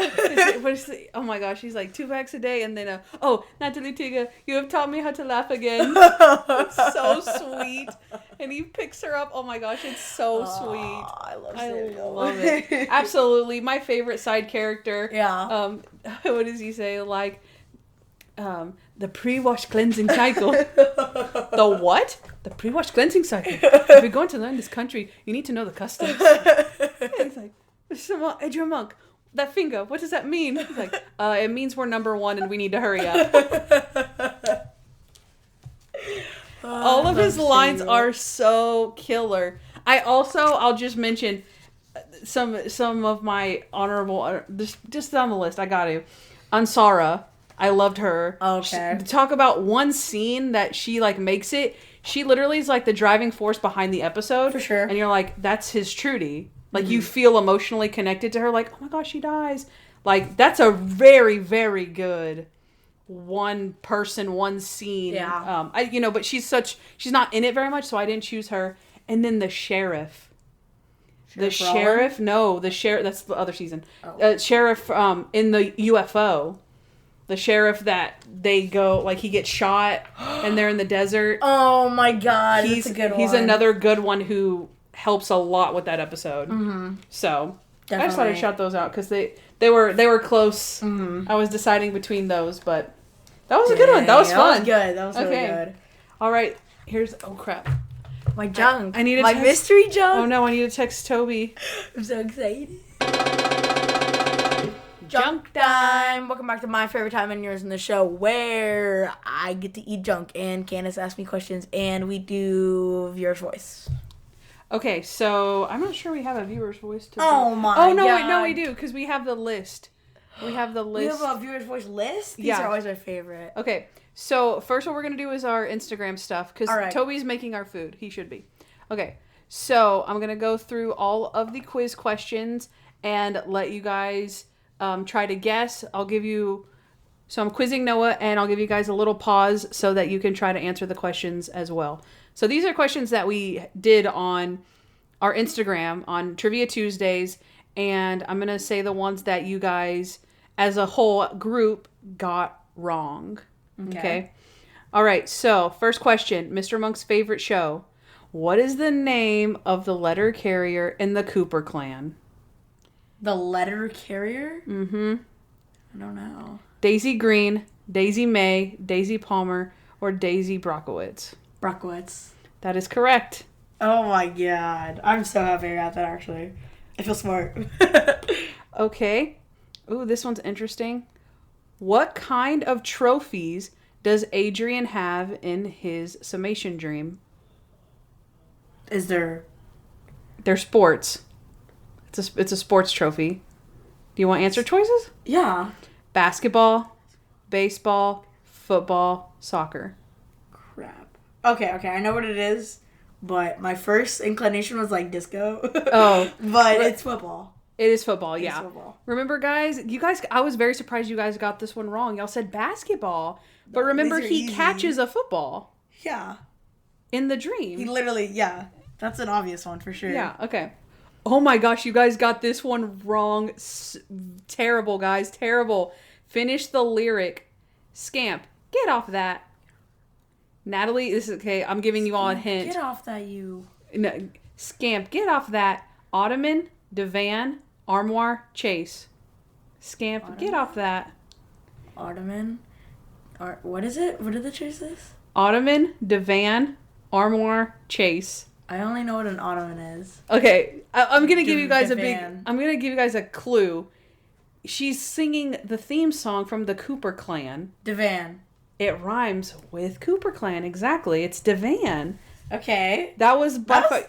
Oh my gosh, he's like 2 bags a day, and then Natalie Tiga, you have taught me how to laugh again. It's so sweet, and he picks her up. Oh my gosh, it's so sweet. I love Samuel. I love it. Absolutely, my favorite side character. Yeah. What does he say? Like, the pre-wash cleansing cycle. The what? The pre-wash cleansing cycle. If you're going to learn this country, you need to know the customs. And it's like, Mr. Monk, Edgar Monk, that finger, what does that mean? He's like, it means we're number one and we need to hurry up. All of his lines are so killer. I'll just mention some of my honorable, just on the list, I got to. Ansara, I loved her. Okay. Talk about one scene that she, like, makes it. She literally is, like, the driving force behind the episode. For sure. And you're like, that's his Trudy. Like, you feel emotionally connected to her. Like, oh my gosh, she dies. Like, that's a very, very good one person, one scene. Yeah. But she's not in it very much, so I didn't choose her. And then the sheriff. The sheriff, that's the other season. Sheriff in the UFO. The sheriff that they go, like, he gets shot and they're in the desert. Oh my god, that's a good one. He's another good one who helps a lot with that episode. Mm-hmm. So, definitely. I just thought I'd shout those out because they were close. Mm-hmm. I was deciding between those, but that was a good one. That was fun. That was really good. All right, oh crap. My junk. I need my mystery junk. Oh no, I need to text Toby. I'm so excited. Junk time. Welcome back to my favorite time and yours in the show where I get to eat junk and Kandyce asks me questions and we do viewer's voice. Okay, so I'm not sure we have a viewer's voice to Oh my god. Oh no, wait, no, we do because we have the list. We have the list. We have a viewer's voice list? These are always my favorite. Okay, so first what we're going to do is our Instagram stuff because right. Toby's making our food. He should be. Okay, so I'm going to go through all of the quiz questions and let you guys try to guess. So I'm quizzing Noah and I'll give you guys a little pause so that you can try to answer the questions as well. So these are questions that we did on our Instagram on Trivia Tuesdays, and I'm going to say the ones that you guys as a whole group got wrong. Okay. All right. So first question, Mr. Monk's favorite show. What is the name of the letter carrier in the Cooper clan? The letter carrier? Mm-hmm. I don't know. Daisy Green, Daisy May, Daisy Palmer, or Daisy Brockowitz? Brockowitz. That is correct. Oh my god. I'm so happy I got that actually. I feel smart. Okay. Ooh, this one's interesting. What kind of trophies does Adrian have in his summation dream? They're sports. It's a sports trophy. Do you want answer choices? Yeah. Basketball, baseball, football, soccer. Crap. Okay, I know what it is, but my first inclination was like disco. Oh. But it's football. It is football, yeah. It's football. Remember, guys, I was very surprised you guys got this one wrong. Y'all said basketball. But remember, he easy. catches a football. Yeah. In the dream. He literally, yeah. That's an obvious one for sure. Yeah, okay. Oh my gosh, you guys got this one wrong. Terrible, guys. Terrible. Finish the lyric. Scamp, get off that. Natalie, this is okay. I'm giving you all a hint. Get off that, you. No, Scamp, get off that. Ottoman, divan, armoire, chase. Scamp, Ottoman? get off that. Ottoman? What is it? What are the choices? Ottoman, divan, armoire, chase. I only know what an ottoman is. Okay, I'm gonna give you guys Divan. I'm gonna give you guys a clue. She's singing the theme song from the Cooper clan. Divan. It rhymes with Cooper clan, exactly. It's divan. Okay. That was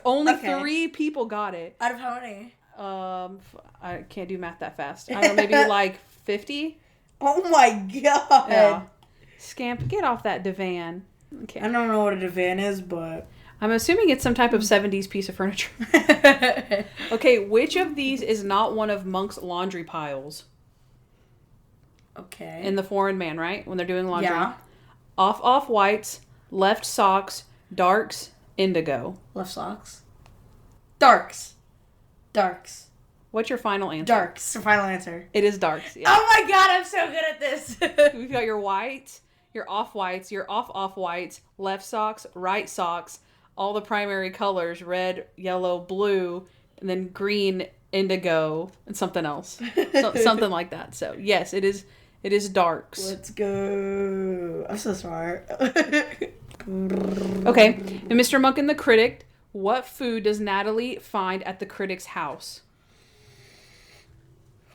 only 3 people got it. Out of how many? I can't do math that fast. I don't know, maybe like 50? Oh my god. Yeah. Scamp, get off that divan. Okay. I don't know what a divan is, but... I'm assuming it's some type of 70s piece of furniture. Okay, which of these is not one of Monk's laundry piles? Okay. In The Foreign Man, right? When they're doing laundry. Yeah. Off-whites, left socks, darks, indigo. Left socks. Darks. What's your final answer? Darks. The final answer. It is darks, yeah. Oh my god, I'm so good at this. We've got your whites, your off-whites, your off-whites, left socks, right socks, all the primary colors, red, yellow, blue, and then green, indigo, and something else. Something like that. So, yes, it is darks. Let's go. I'm so smart. Okay, and Mr. Monk and the Critic, what food does Natalie find at the critic's house?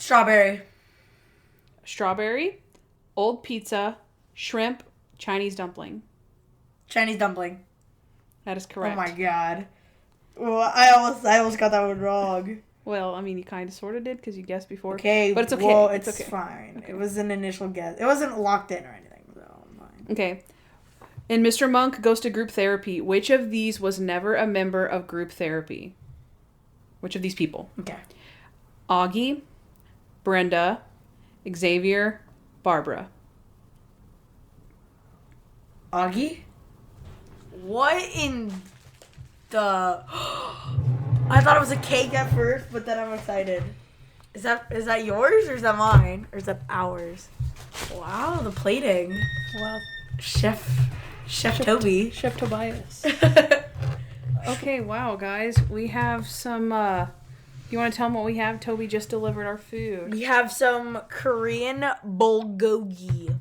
Strawberry. Strawberry, old pizza, shrimp, Chinese dumpling. Chinese dumpling. That is correct. Oh my god. Well, I almost got that one wrong. Well, I mean, you kind of sort of did because you guessed before. Okay, but it's okay. Well, it's it's okay. fine. Okay. It was an initial guess. It wasn't locked in or anything, so I'm fine. Okay. In Mr. Monk Goes to Group Therapy, which of these was never a member of group therapy? Which of these people? Okay. Augie, Brenda, Xavier, Barbara. Augie? What in the... I thought it was a cake at first, but then I'm excited. Is that yours or is that mine? Or is that ours? Wow, the plating. Wow. Chef Toby. Chef Tobias. Okay, wow, guys. We have some, you want to tell them what we have? Toby just delivered our food. We have some Korean bulgogi.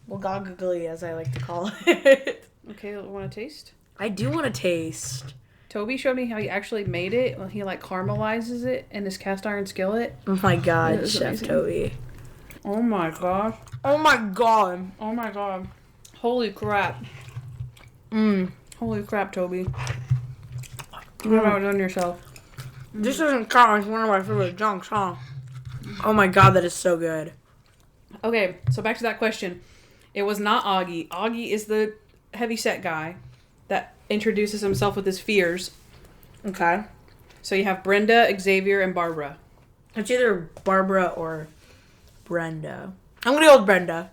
Bulgogi, as I like to call it. Okay, want to taste? I do want to taste. Toby showed me how he actually made it. Well, he, like, caramelizes it in his cast iron skillet. Oh my god, That is Chef amazing. Toby. Oh my gosh. Oh my god. Oh my god. Holy crap. Holy crap, Toby. You haven't done yourself. This doesn't count as one of my favorite junks, huh? Oh my god, that is so good. Okay, so back to that question. It was not Augie. Augie is the heavyset guy that introduces himself with his fears. Okay. So you have Brenda, Xavier, and Barbara. It's either Barbara or Brenda. I'm gonna go with Brenda.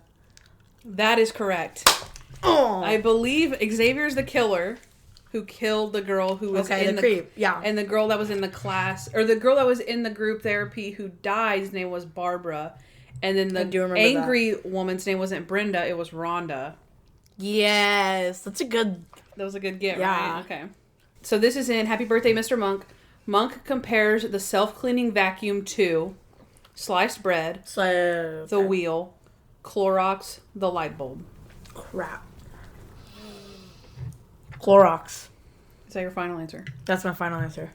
That is correct. Oh. I believe Xavier's the killer who killed the girl who was in the creep. Yeah. And the girl that was in the class, or the girl that was in the group therapy who died, his name was Barbara. And then the angry woman's name wasn't Brenda, it was Rhonda. Yes. That's a good... That was a good get, Yeah. right? Okay. So this is in Happy Birthday, Mr. Monk. Monk compares the self-cleaning vacuum to sliced bread, So... the wheel, Clorox, the light bulb. Crap. Clorox. Is that your final answer? That's my final answer.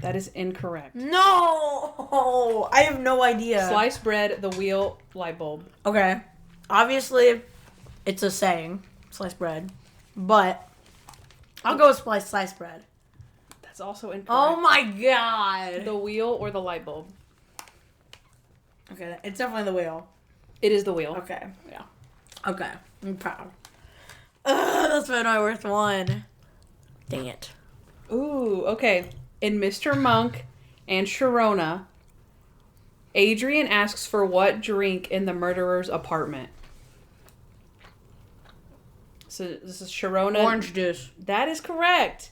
That is incorrect. No! I have no idea. Sliced bread, the wheel, light bulb. Okay. Obviously, it's a saying. Sliced bread. But... I'll go with sliced bread. That's also incorrect. Oh my god! The wheel or the light bulb? Okay, it's definitely the wheel. It is the wheel. Okay. Yeah. Okay. I'm proud. That's been my worst one. Dang it. Ooh, okay. In Mr. Monk and Sharona, Adrian asks for what drink in the murderer's apartment? So this is Sharona. Orange juice. That is correct.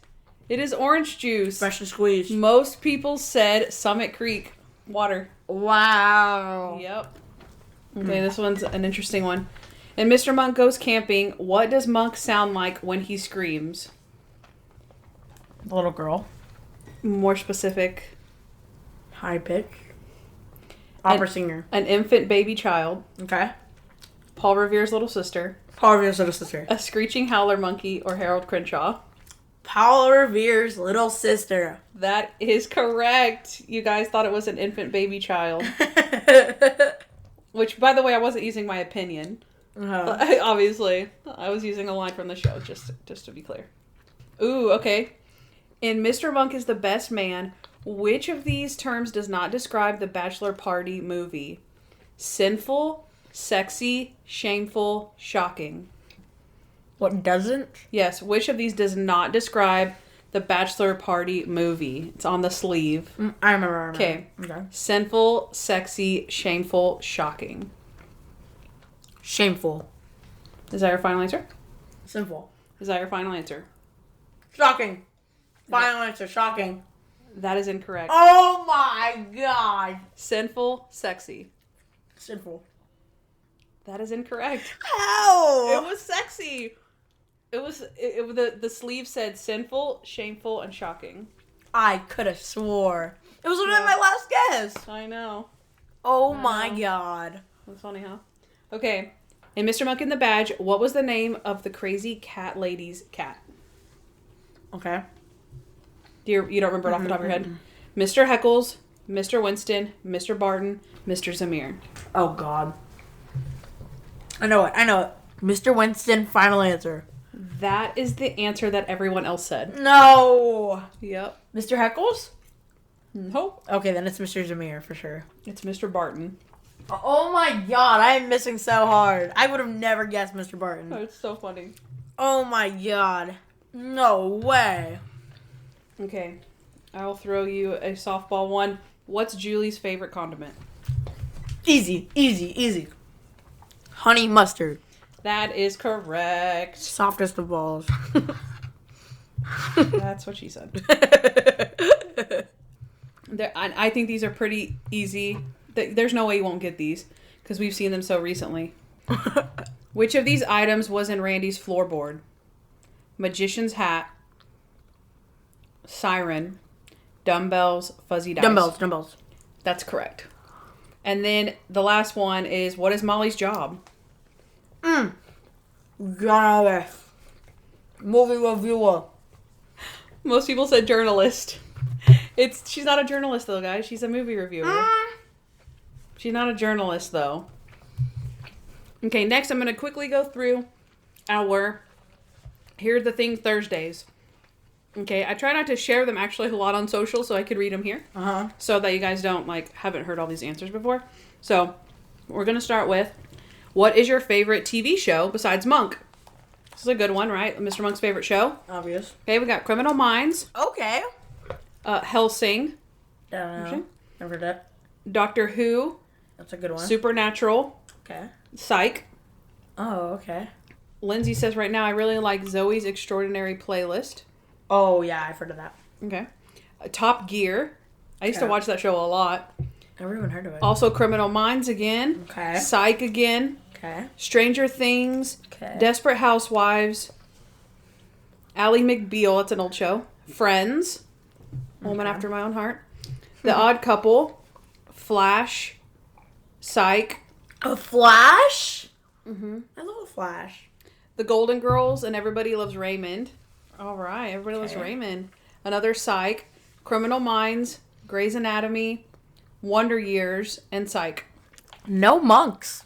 It is orange juice. Freshly squeezed. Most people said Summit Creek water. Wow. Yep. Okay, this one's an interesting one. In Mr. Monk Goes Camping, what does Monk sound like when he screams? The little girl. More specific. High pitch. Opera singer. An infant baby child. Okay. Paul Revere's little sister. Paul Revere's little sister. A screeching howler monkey, or Harold Crenshaw. Paul Revere's little sister. That is correct. You guys thought it was an infant baby child. Which, by the way, I wasn't using my opinion. Obviously. I was using a line from the show, just to be clear. Ooh, okay. In Mr. Monk is the Best Man, which of these terms does not describe the bachelor party movie? Sinful, sexy, shameful, shocking. What doesn't? Yes, which of these does not describe the bachelor party movie? It's on the sleeve. I remember. Okay. Okay. Sinful, sexy, shameful, shocking. Shameful. Is that your final answer? Simple. Is that your final answer? Shocking. Final answer. Shocking. That is incorrect. Oh my god. Sinful, sexy. Simple. That is incorrect. How? It was sexy. It was the sleeve said sinful, shameful, and shocking. I could have swore. It was one of my last guess. I know. Oh my god. That's funny, huh? Okay. In Mr. Monk and the Badge, what was the name of the crazy cat lady's cat? Okay. You don't remember it off the top of your head? Mr. Heckles, Mr. Winston, Mr. Barton, Mr. Zamir. Oh, God. I know it. Mr. Winston, final answer. That is the answer that everyone else said. No. Yep. Mr. Heckles? Nope. Okay, then it's Mr. Zamir for sure. It's Mr. Barton. Oh my God, I am missing so hard. I would have never guessed Mr. Barton. Oh, it's so funny. Oh my God. No way. Okay. I'll throw you a softball one. What's Julie's favorite condiment? Easy. Honey mustard. That is correct. Softest of balls. That's what she said. I think these are pretty easy. There's no way you won't get these because we've seen them so recently. Which of these items was in Randy's floorboard? Magician's hat, siren, dumbbells, fuzzy dice. Dumbbells. That's correct. And then the last one is, what is Molly's job? Movie reviewer. Most people said journalist. She's not a journalist though, guys. She's a movie reviewer. She's not a journalist though. Okay, next I'm going to quickly go through our Here Are the Things Thursdays. Okay, I try not to share them actually a lot on social so I could read them here. So that you guys don't, haven't heard all these answers before. So, we're going to start with, what is your favorite TV show besides Monk? This is a good one, right? Mr. Monk's favorite show. Obvious. Okay, we got Criminal Minds. Okay. Hellsing. Don't know. Never heard that. Doctor Who. That's a good one. Supernatural. Okay. Psych. Oh, okay. Lindsay says right now, I really like Zoe's Extraordinary Playlist. Oh, yeah, I've heard of that. Okay. Top Gear. I used to watch that show a lot. Never even heard of it. Also Criminal Minds again. Okay. Psych again. Okay. Stranger Things. Okay. Desperate Housewives. Ally McBeal. That's an old show. Friends. Woman After My Own Heart. The Odd Couple. Flash. Psych. A Flash? Mm-hmm. I love a Flash. The Golden Girls and Everybody Loves Raymond. All right. Everybody Loves Raymond. Another Psych. Criminal Minds. Grey's Anatomy. Wonder Years. And Psych. No monks.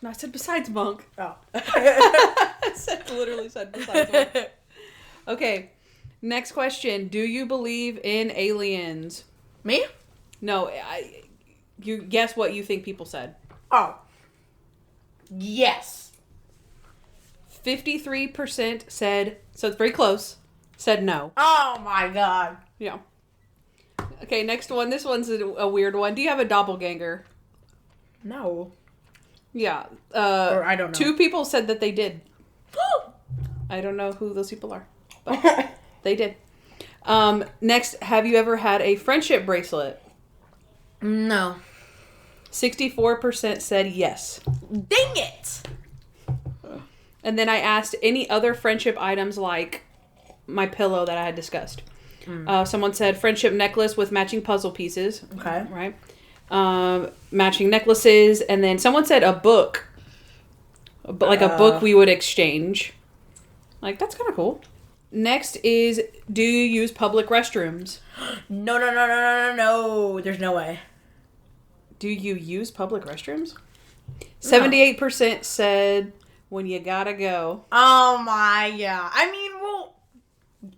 No, I said besides Monk. Oh. I literally said besides Monk. Okay. Next question. Do you believe in aliens? Me? No. You guess what you think people said. Oh. Yes. 53% said, so it's very close, said no. Oh my God. Yeah. Okay, next one. This one's a weird one. Do you have a doppelganger? No. Yeah. Or I don't know. 2 people said that they did. I don't know who those people are, but they did. Next, have you ever had a friendship bracelet? No. 64% said yes. Dang it! And then I asked any other friendship items like my pillow that I had discussed. Someone said friendship necklace with matching puzzle pieces. Okay. Right. Matching necklaces. And then someone said a book. A book we would exchange. That's kind of cool. Next is, do you use public restrooms? No. There's no way. Do you use public restrooms? 78% said when you gotta go. Oh my God. I mean, well,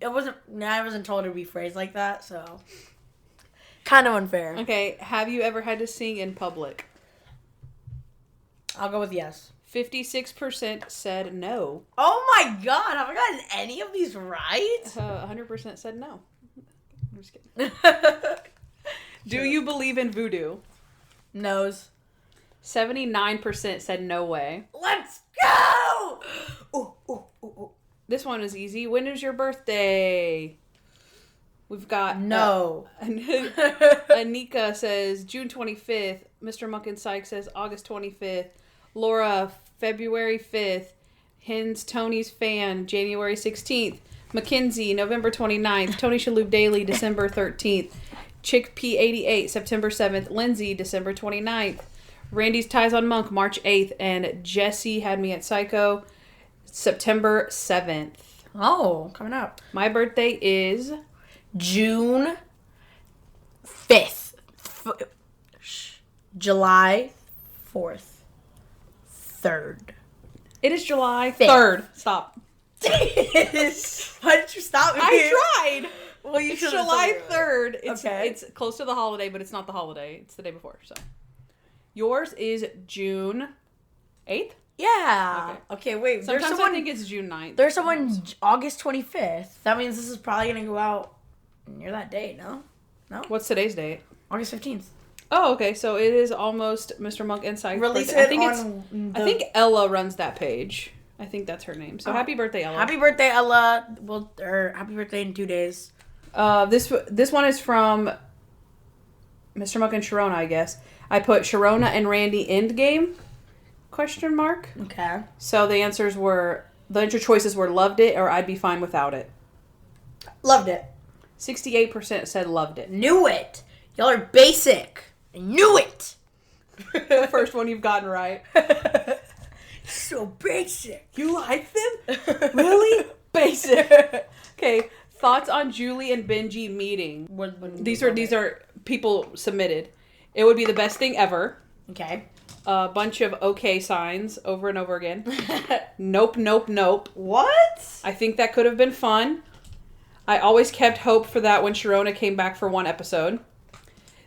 I wasn't told it would be phrased like that, so. Kind of unfair. Okay, have you ever had to sing in public? I'll go with yes. 56% said no. Oh my God. Have I gotten any of these right? 100% said no. I'm just kidding. Do you believe in voodoo? Nose. 79% said no way. Let's go! Ooh. This one is easy. When is your birthday? We've got... No. Anika says June 25th. Mr. Monk and Syke says August 25th. Laura, February 5th. Hens Tony's fan, January 16th. Mackenzie, November 29th. Tony Shalhoub Daily, December 13th. Chick P88, September 7th. Lindsay, December 29th. Randy's Ties on Monk, March 8th. And Jesse Had Me at Psycho, September 7th. Oh, coming up. My birthday is... June 5th. July 4th. 3rd. It is July Fifth. 3rd. Stop. Why did you stop me? I tried. Well, you It's should've July said it. 3rd. Okay. It's close to the holiday, but it's not the holiday. It's the day before. So, yours is June 8th. Yeah. Okay, wait. Sometimes I think it's June 9th. There's someone August 25th. That means this is probably going to go out near that date, no? No? What's today's date? August 15th. Oh, okay. So it is almost Mr. Monk Inside. Release birthday. it I think Ella runs that page. I think that's her name. So happy birthday, Ella. Happy birthday, Ella. Happy birthday in 2 days. This one is from Mr. Monk and Sharona, I guess. I put Sharona and Randy endgame? ? Okay. So the answer choices were loved it or I'd be fine without it. Loved it. 68% said loved it. Knew it. Y'all are basic. I knew it. The first one you've gotten right. So basic. You like them? Really? Basic. Okay. Thoughts on Julie and Benji meeting. These are people submitted. It would be the best thing ever. Okay. A bunch of okay signs over and over again. Nope, nope, nope. What? I think that could have been fun. I always kept hope for that when Sharona came back for one episode.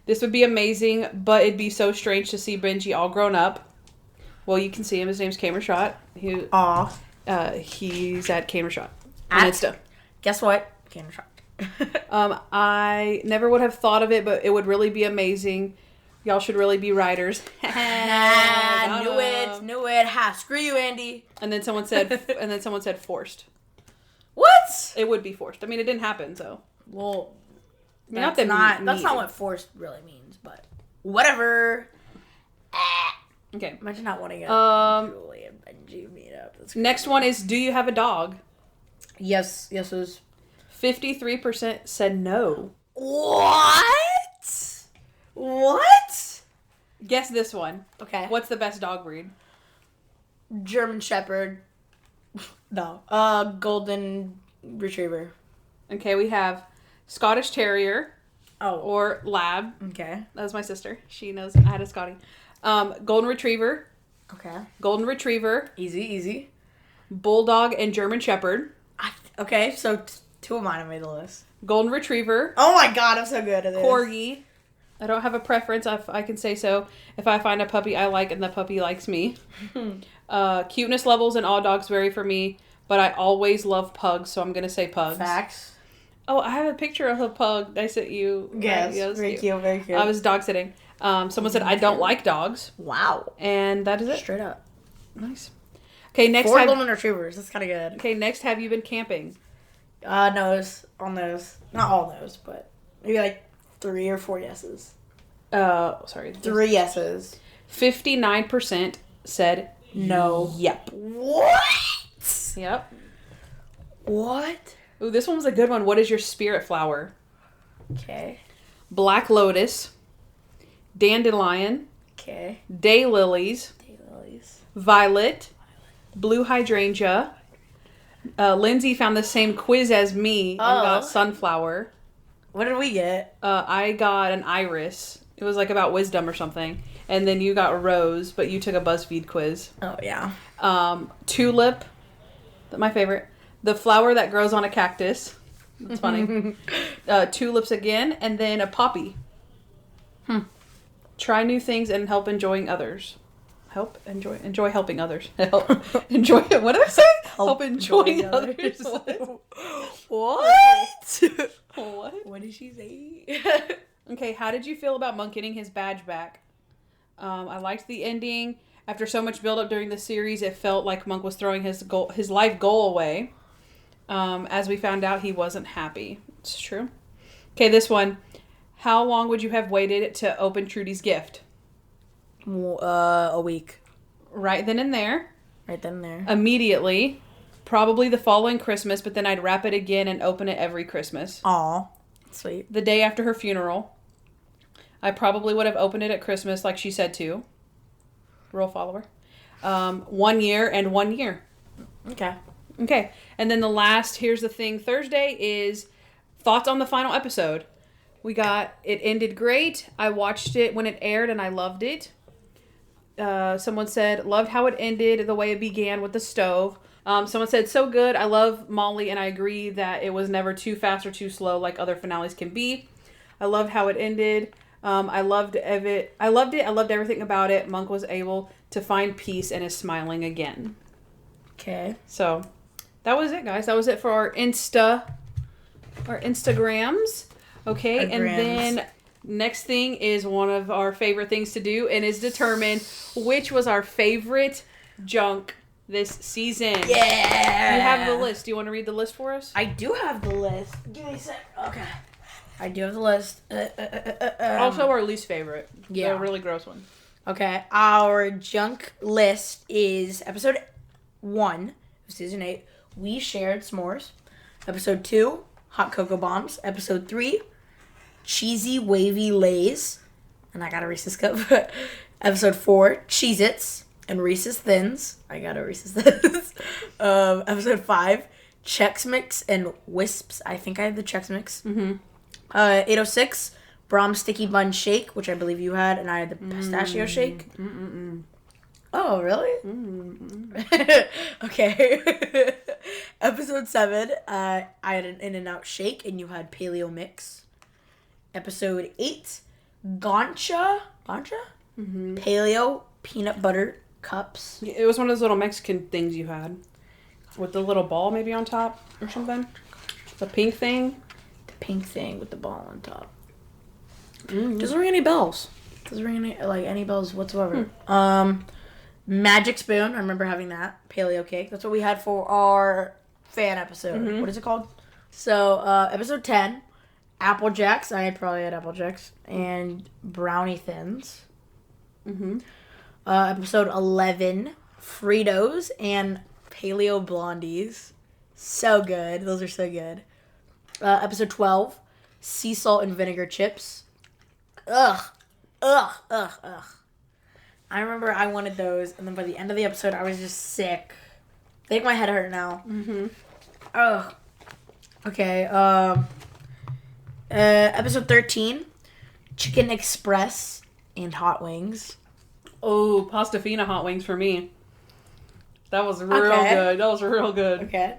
This would be amazing, but it'd be so strange to see Benji all grown up. Well, you can see him. His name's Kamer Shot. He's at Kamer Shot on Insta. Guess what? Kamer Shot. I never would have thought of it, but it would really be amazing. Y'all should really be writers. Knew it. Ha, screw you, Andy. And then someone said forced. What? It would be forced. I mean, it didn't happen, so. Well, That's that's not what forced really means, but whatever. Okay. Imagine not wanting a Julie and Benji meetup. Next one is, do you have a dog? Yes, it was. 53% said no. What? Guess this one. Okay. What's the best dog breed? German Shepherd. No. Golden Retriever. Okay, we have Scottish Terrier. Oh. Or Lab. Okay. That was my sister. She knows I had a Scotty. Golden Retriever. Okay. Golden Retriever. Easy. Bulldog and German Shepherd. Okay, so two of mine have made the list. Golden Retriever. Oh my god, I'm so good at this. Corgi. I don't have a preference. I can say so. If I find a puppy I like and the puppy likes me. Cuteness levels and all dogs vary for me, but I always love pugs, so I'm going to say pugs. Facts. Oh, I have a picture of a pug I sent you. Yes, very cute. I was dog sitting. Someone said, I don't like dogs. Wow. And that is it. Straight up. Nice. Okay, next. 4 golden retrievers. That's kind of good. Okay, next, have you been camping? Nose. On those. Not all those, but maybe like 3 or 4 yeses. Sorry. 3 yeses. 59% said no. Yep. What? Yep. What? Ooh, this one was a good one. What is your spirit flower? Okay. Black lotus, dandelion, Okay. daylilies, violet, blue hydrangea. Lindsay found the same quiz as me and got sunflower. What did we get? I got an iris. It was like about wisdom or something. And then you got rose, but you took a BuzzFeed quiz. Oh, yeah. Tulip, my favorite. The flower that grows on a cactus. That's funny. Tulips again, and then a poppy. Try new things and help enjoying others. Enjoy helping others. Enjoy. What did I say? Help enjoying others. What? What? What did she say? Okay, how did you feel about Monk getting his badge back? I liked the ending. After so much build-up during the series, it felt like Monk was throwing his life goal away. As we found out, he wasn't happy. It's true. Okay, this one. How long would you have waited to open Trudy's gift? A week. Right then and there. Right then and there. Immediately. Probably the following Christmas, but then I'd wrap it again and open it every Christmas. Aw. Sweet. The day after her funeral. I probably would have opened it at Christmas like she said to. Rule follower. 1 year and 1 year. Okay. And then the last, here's the thing, Thursday is thoughts on the final episode. We got It Ended Great. I watched it when it aired and I loved it. Someone said, loved how it ended, the way it began with the stove. Someone said, so good. I love Molly and I agree that it was never too fast or too slow like other finales can be. I loved how it ended. I loved it. I loved everything about it. Monk was able to find peace and is smiling again. Okay. So that was it, guys. That was it for our Instagrams. Okay, and then next thing is one of our favorite things to do, and is determine which was our favorite junk this season. Yeah. You have the list. Do you want to read the list for us? I do have the list. Give me a sec. Okay. I do have the list. Also, our least favorite. Yeah. The really gross one. Okay. Our junk list is episode 1 of season 8. We shared s'mores. Episode 2, hot cocoa bombs. Episode 3, cheesy wavy lays. And I got a Reese's cup. Episode 4, Cheez-Its and Reese's Thins. I got a Reese's Thins. Episode 5, Chex Mix and Wisps. I think I have the Chex Mix. 806, Brahms Sticky Bun Shake, which I believe you had, and I had the pistachio shake. Oh, really? Okay. Episode 7, I had an In-N-Out shake, and you had paleo mix. Episode 8, Gancha? Paleo peanut butter cups. It was one of those little Mexican things you had. With the little ball maybe on top or something. The pink thing. The pink thing with the ball on top. Doesn't ring any bells. Doesn't ring any bells whatsoever. Magic Spoon. I remember having that. Paleo cake. That's what we had for our fan episode. What is it called? So, episode 10, Apple Jacks. I probably had Apple Jacks. And Brownie Thins. Episode 11, Fritos and Paleo Blondies. So good. Those are so good. Episode 12, Sea Salt and Vinegar Chips. Ugh. I remember I wanted those, and then by the end of the episode, I was just sick. I think my head hurt now. Ugh. Okay, episode 13, Chicken Express and Hot Wings. Oh, Pastafina hot wings for me. That was real good. That was real good. Okay.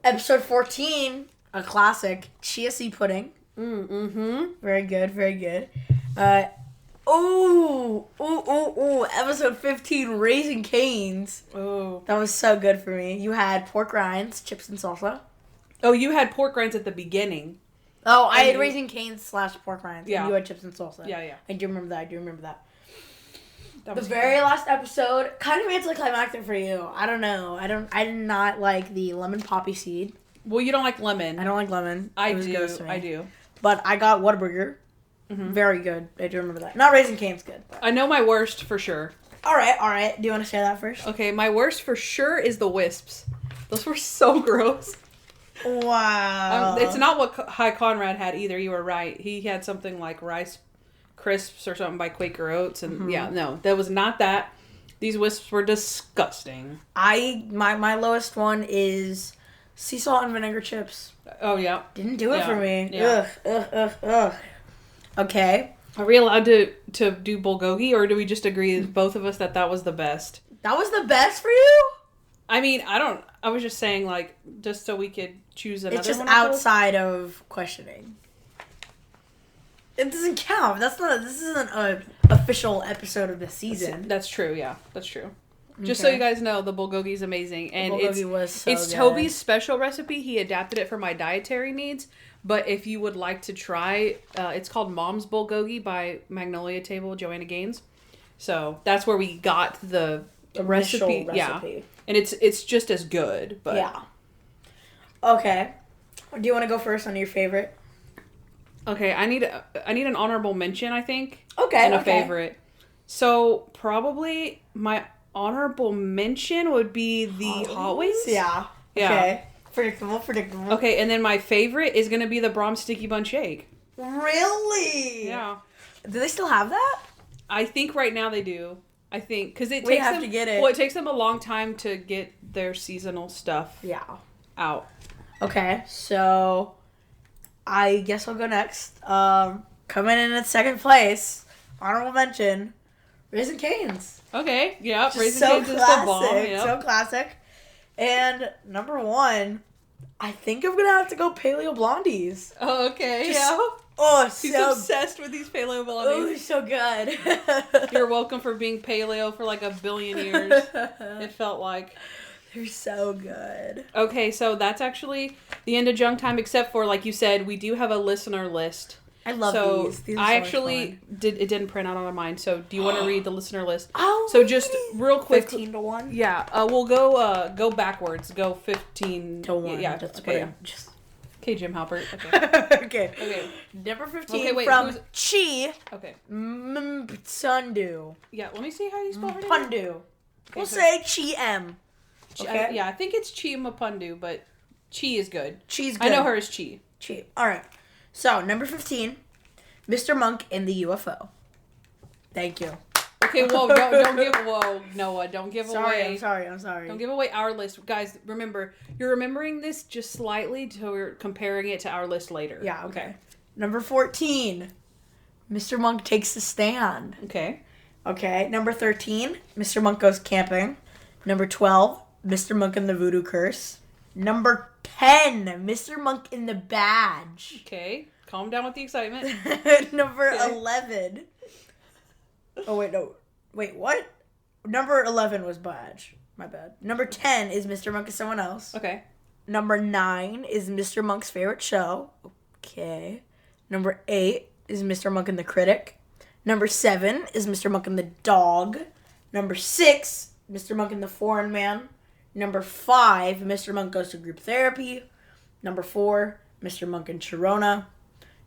Episode 14, a classic, Chia Seed Pudding. Very good, very good. Episode 15, Raising Cane's. Oh. That was so good for me. You had pork rinds, chips and salsa. Oh, you had pork rinds at the beginning. Oh, I had Raising Cane's / pork rinds. Yeah. And you had chips and salsa. Yeah. I do remember that. The very last episode kind of anticlimactic for you. I don't know. I did not like the lemon poppy seed. Well, you don't like lemon. I don't like lemon. I do. But I got Whataburger. Very good. I do remember that. Not Raising Cane's good. But. I know my worst for sure. All right. Do you want to say that first? Okay, my worst for sure is the Wisps. Those were so gross. Wow. It's not what High Conrad had either. You were right. He had something like Rice Crisps or something by Quaker Oats, and no, that was not that. These Wisps were disgusting. My lowest one is sea salt and vinegar chips. Oh yeah, didn't do it for me. Yeah. Ugh. Okay, are we allowed to do bulgogi, or do we just agree, both of us, that was the best? That was the best for you? I mean, I was just saying, like, just so we could choose another one. It's just outside of questioning. It doesn't count. This isn't an official episode of the season. That's true, yeah. That's true. Okay. Just so you guys know, the bulgogi is amazing. And it's good. Toby's special recipe. He adapted it for my dietary needs. But if you would like to try, it's called Mom's Bulgogi by Magnolia Table, Joanna Gaines. So that's where we got the recipe. Yeah. And it's just as good. But yeah. Okay. Do you want to go first on your favorite? Okay, I need an honorable mention, I think. Okay. And a favorite. So probably my honorable mention would be the Hot Wings. Yeah. Okay. Predictable. Okay, and then my favorite is gonna be the Brahms Sticky Bun Shake. Really? Yeah. Do they still have that? I think right now they do. I think because it takes them a long time to get their seasonal stuff. Yeah. Out. Okay, so I guess I'll go next. Coming in at second place, honorable mention, Raising Cane's. Okay, yeah, Just Raising so Cane's is the bomb. classic, Yep. so classic. And number 1, I think I'm gonna have to go Paleo Blondies. Oh, okay, Just- yeah. Oh, He's so obsessed with these paleo oh, blondies. so good. You're welcome for being paleo for like a billion years. It felt like. They're so good. Okay, so that's actually the end of junk time, except for, like you said, we do have a listener list. I love So these. These are I so much actually fun. didn't print out on mine. So do you want to read the listener list? Oh, So just real quick. 15-1. Yeah, we'll go backwards. Go 15 To 1. Yeah, Just okay. Just... Okay, Jim Halpert. Okay. okay. Okay. Number 15 Okay, wait, from who's- Chi Okay. Mpundu. Yeah, let me see how you spell her name. Pundu. We'll so- say Chi M. Chi- Okay. yeah, I think it's Chi Mapundu, but Chi is good. Chi's I good. know her as Chi. Chi. All right. So, number 15, Mr. Monk in the UFO. Thank you. Okay, whoa, don't give, Noah, don't give away. I'm sorry. Don't give away our list. Guys, remember, you're remembering this just slightly, so we're comparing it to our list later. Yeah, okay. Number 14, Mr. Monk takes the stand. Okay. Okay. Number 13, Mr. Monk goes camping. Number 12, Mr. Monk and the Voodoo Curse. Number 10, Mr. Monk in the Badge. Okay. Calm down with the excitement. Number Okay. 11. Oh, wait, no. Wait, what? Number 11 was Badge. My bad. Number 10 is Mr. Monk is someone else. Okay. Number 9 is Mr. Monk's favorite show. Okay. Number 8 is Mr. Monk and the Critic. Number 7 is Mr. Monk and the Dog. Number 6, Mr. Monk and the Foreign Man. Number 5, Mr. Monk goes to group therapy. Number 4, Mr. Monk and Sharona.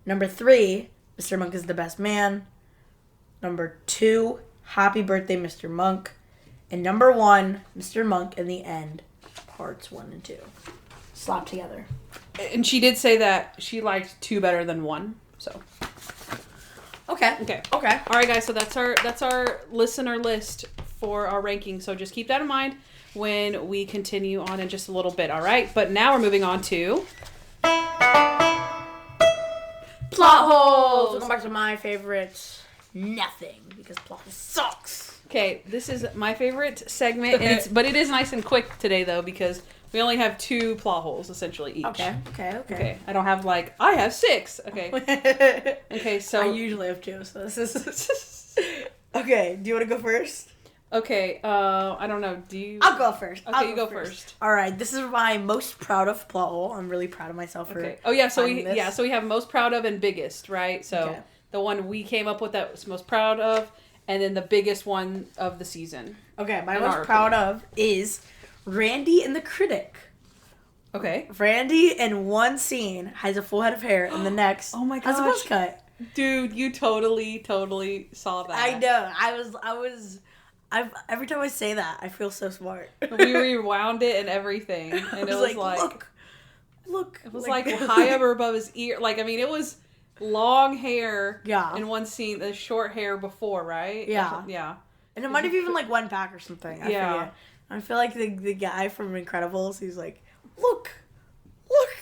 Number 3, Mr. Monk is the best man. Number 2, Happy Birthday, Mr. Monk. And number 1, Mr. Monk in the End, parts 1 and 2. Slapped together. And she did say that she liked 2 better than 1. So. Okay. Okay. Okay. All right, guys. So that's our listener list for our ranking. So just keep that in mind when we continue on in just a little bit. All right. But now we're moving on to plot holes. Welcome back to my favorite nothing, because plot hole sucks. Okay, this is my favorite segment, and but it is nice and quick today though because we only have 2 plot holes essentially each. Okay. Okay. I don't have I have 6. Okay. Okay. So I usually have 2, so this is. Okay. Do you want to go first? Okay. I don't know. Do you? I'll go first. Okay, you go first. All right. This is my most proud of plot hole. I'm really proud of myself for. Okay. Oh yeah. So finding this. so we have most proud of and biggest, right? So Okay. the one we came up with that was most proud of, and then the biggest one of the season. Okay. My In our most proud of is Randy and the Critic. Okay. Randy in one scene has a full head of hair, and the next Oh my has a buzz gosh. cut. Dude, you totally saw that. I know. Every time I say that, I feel so smart. We rewound it and everything, and it was like look. it was like high up above his ear. Like I mean, it was long hair. Yeah. In one scene, the short hair before, right? Yeah. Yeah. And it might have even one back or something. I Yeah. forget. I feel like the guy from Incredibles, he's like, look,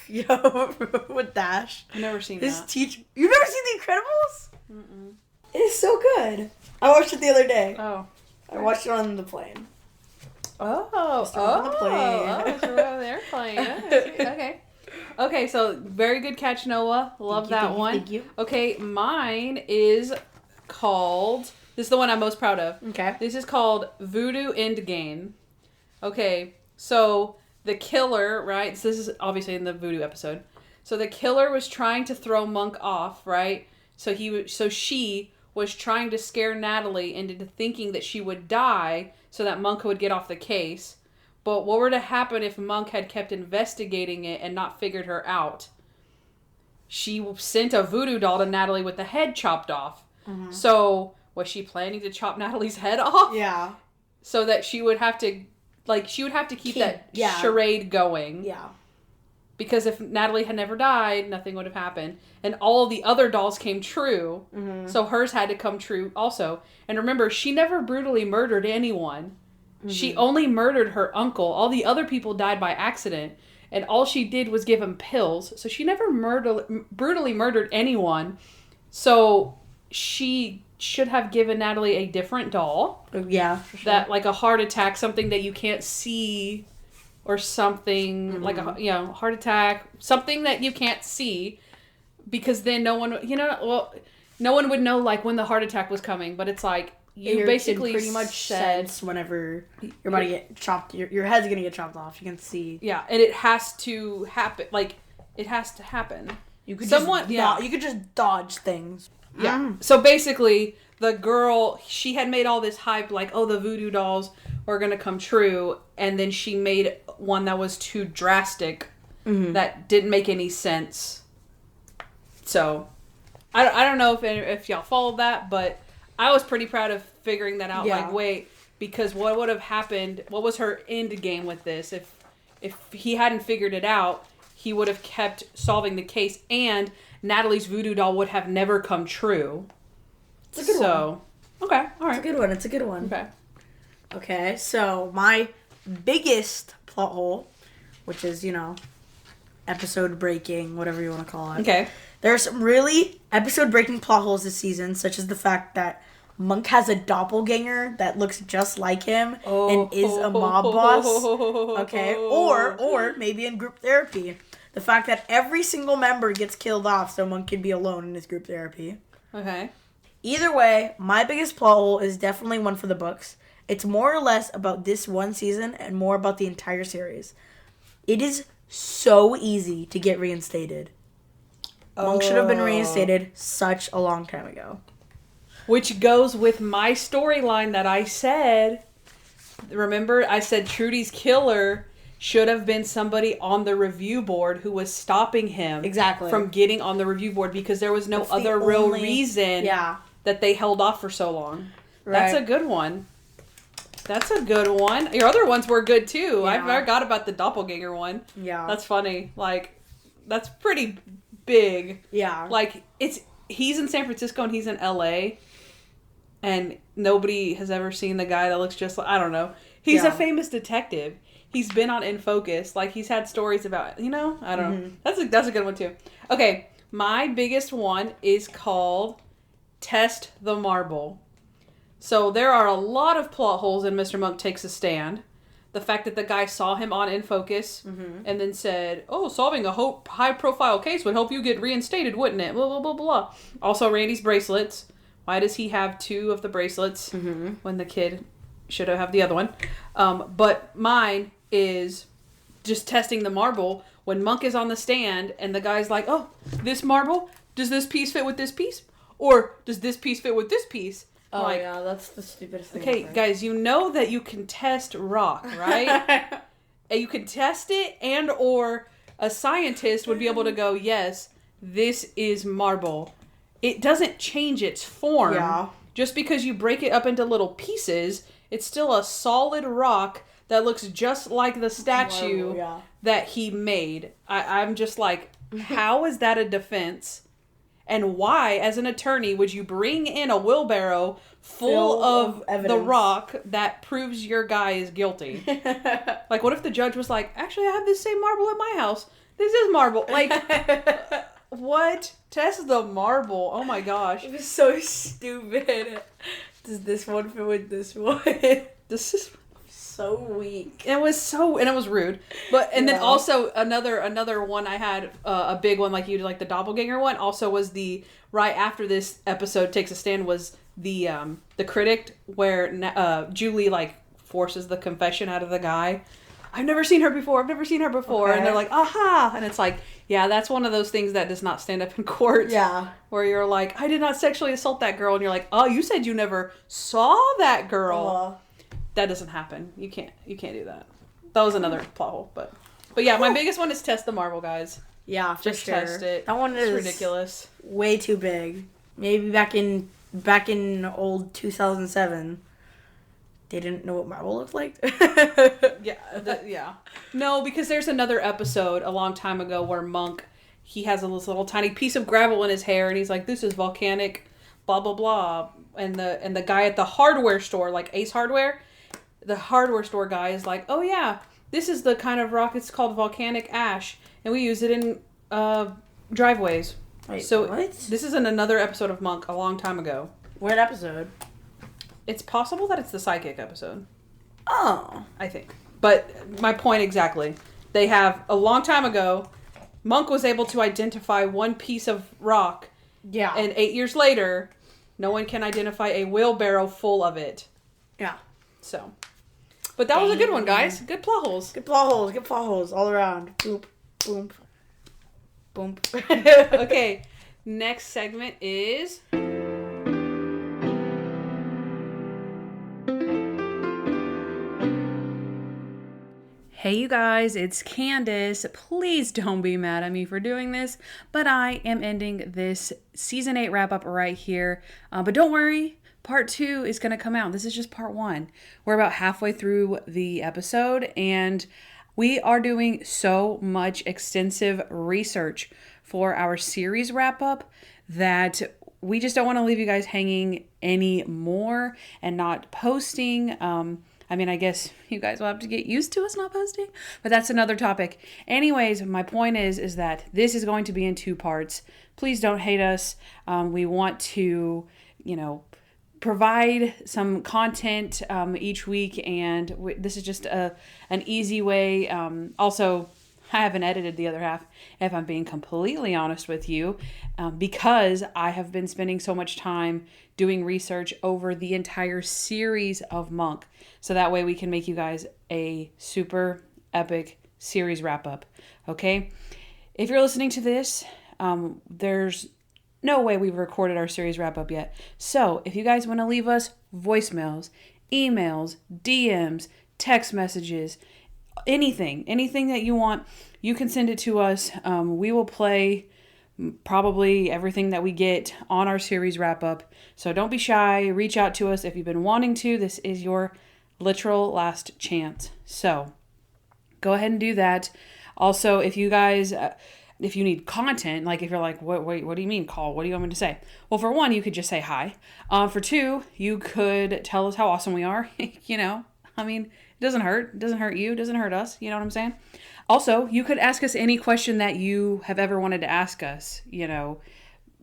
you know, with Dash. I've never seen His that. teacher. You've never seen The Incredibles? Mm-mm. It is so good. I watched it the other day. Oh. I watched it on the plane. Oh, on the plane. so we're on the airplane. Okay. Okay, so very good catch, Noah. Love that one. Thank you. Okay, mine is called, this is the one I'm most proud of. Okay. This is called Voodoo Endgame. Okay, so the killer, right? So this is obviously in the voodoo episode. So the killer was trying to throw Monk off, right? So she was trying to scare Natalie into thinking that she would die so that Monk would get off the case. But what were to happen if Monk had kept investigating it and not figured her out? She sent a voodoo doll to Natalie with the head chopped off. Mm-hmm. So was she planning to chop Natalie's head off? Yeah. So that she would have to keep that charade going. Yeah. Because if Natalie had never died, nothing would have happened. And all the other dolls came true. Mm-hmm. So hers had to come true also. And remember, she never brutally murdered anyone. Mm-hmm. She only murdered her uncle. All the other people died by accident. and all she did was give him pills. So she never brutally murdered anyone. So she should have given Natalie a different doll. Yeah, for sure. That, like a heart attack, something that you can't see, or something like a heart attack, something that you can't see, because then no one would know like when the heart attack was coming. But it's like you basically pretty much said whenever you're about to get chopped, your head's gonna get chopped off. You can see. Yeah, and it has to happen. Like it has to happen. You could you could just dodge things. Yeah. So basically, the girl, she had made all this hype, like, oh, the voodoo dolls are going to come true. And then she made one that was too drastic. That didn't make any sense. So, I don't know if y'all followed that, but I was pretty proud of figuring that out. Yeah. Like, wait, because what would have happened, what was her end game with this? If he hadn't figured it out, he would have kept solving the case, and Natalie's voodoo doll would have never come true. It's a good one. Okay, all right. It's a good one. Okay. Okay, so my biggest plot hole, which is, episode breaking, whatever you want to call it. Okay. There are some really episode breaking plot holes this season, such as the fact that Monk has a doppelganger that looks just like him and is a mob boss. Okay. Or maybe in group therapy. The fact that every single member gets killed off so Monk can be alone in his group therapy. Okay. Either way, my biggest plot hole is definitely one for the books. It's more or less about this one season and more about the entire series. It is so easy to get reinstated. Monk should have been reinstated such a long time ago. Which goes with my storyline that I said. Remember, I said Trudy's killer should have been somebody on the review board who was stopping him from getting on the review board, because there was no other real reason that they held off for so long. Right. That's a good one. Your other ones were good too. Yeah. I forgot about the doppelganger one. Yeah. That's funny. Like, that's pretty big. Yeah. Like, he's in San Francisco and he's in LA. And nobody has ever seen the guy that looks just like, I don't know. He's a famous detective. He's been on In Focus. Like, he's had stories about, I don't know. That's a good one, too. Okay, my biggest one is called Test the Marble. So, there are a lot of plot holes in Mr. Monk Takes a Stand. The fact that the guy saw him on In Focus and then said, oh, solving a high-profile case would help you get reinstated, wouldn't it? Blah, blah, blah, blah. Also, Randy's bracelets. Why does he have 2 of the bracelets when the kid should have the other one? But mine is just testing the marble when Monk is on the stand and the guy's like, oh, this marble, does this piece fit with this piece? Or does this piece fit with this piece? Oh, like, yeah, that's the stupidest thing okay, ever. Guys, you know that you can test rock, right? And you can test it, and or a scientist would be able to go, yes, this is marble. It doesn't change its form. Yeah. Just because you break it up into little pieces, it's still a solid rock that looks just like the statue that he made. I'm just like, how is that a defense? And why, as an attorney, would you bring in a wheelbarrow full of the rock that proves your guy is guilty? Like, what if the judge was like, actually, I have this same marble at my house. This is marble. Like, what? Test the marble. Oh my gosh. It was so stupid. Does this one fit with this one? This is so weak. It was rude. But then also another one I had, a big one like you did, like the doppelganger one, also was the right after this episode Takes a Stand was the critic where Julie like forces the confession out of the guy. I've never seen her before. Okay. And they're like, aha. And it's like, yeah, that's one of those things that does not stand up in court. Yeah. Where you're like, I did not sexually assault that girl. And you're like, oh, you said you never saw that girl. That doesn't happen. You can't do that. That was another plot hole. But yeah, my biggest one is test the marble, guys. Yeah, for just sure. Test it. That one is ridiculous. Way too big. Maybe back in old 2007. They didn't know what marble looked like? Yeah. No, because there's another episode a long time ago where Monk, he has this little tiny piece of gravel in his hair, and he's like, this is volcanic, blah, blah, blah. And the guy at the hardware store, like Ace Hardware, the hardware store guy is like, oh yeah, This is the kind of rock, it's called volcanic ash, and we use it in driveways. Wait, so what? This is in another episode of Monk a long time ago. What episode? It's possible that it's the psychic episode. Oh. I think. But my point exactly. They have, a long time ago, Monk was able to identify one piece of rock. Yeah. And 8 years later, no one can identify a wheelbarrow full of it. Yeah. So. But that was a good one, guys. Good plot holes. Good plot holes. Good plot holes all around. Boop. Boom. Boom. Okay. Next segment is... Hey you guys, it's Kandyce. Please don't be mad at me for doing this, but I am ending this season 8 wrap up right here. But don't worry, part 2 is going to come out. This is just part 1. We're about halfway through the episode and we are doing so much extensive research for our series wrap up that we just don't want to leave you guys hanging anymore and not posting. I mean, I guess you guys will have to get used to us not posting, but that's another topic. Anyways, my point is that this is going to be in 2 parts. Please don't hate us. We want to, provide some content each week, and this is just an easy way. Also, I haven't edited the other half, if I'm being completely honest with you, because I have been spending so much time doing research over the entire series of Monk. So that way we can make you guys a super epic series wrap up. Okay? If you're listening to this, there's no way we've recorded our series wrap up yet. So if you guys want to leave us voicemails, emails, DMs, text messages, anything that you want, you can send it to us. We will play probably everything that we get on our series wrap up. So don't be shy. Reach out to us if you've been wanting to. This is your literal last chance. So go ahead and do that. Also, if you guys, if you need content, like if you're like, what do you mean call? What do you want me to say? Well, for 1, you could just say hi. For 2, you could tell us how awesome we are. I mean, it doesn't hurt. It doesn't hurt you. It doesn't hurt us. You know what I'm saying? Also, you could ask us any question that you have ever wanted to ask us.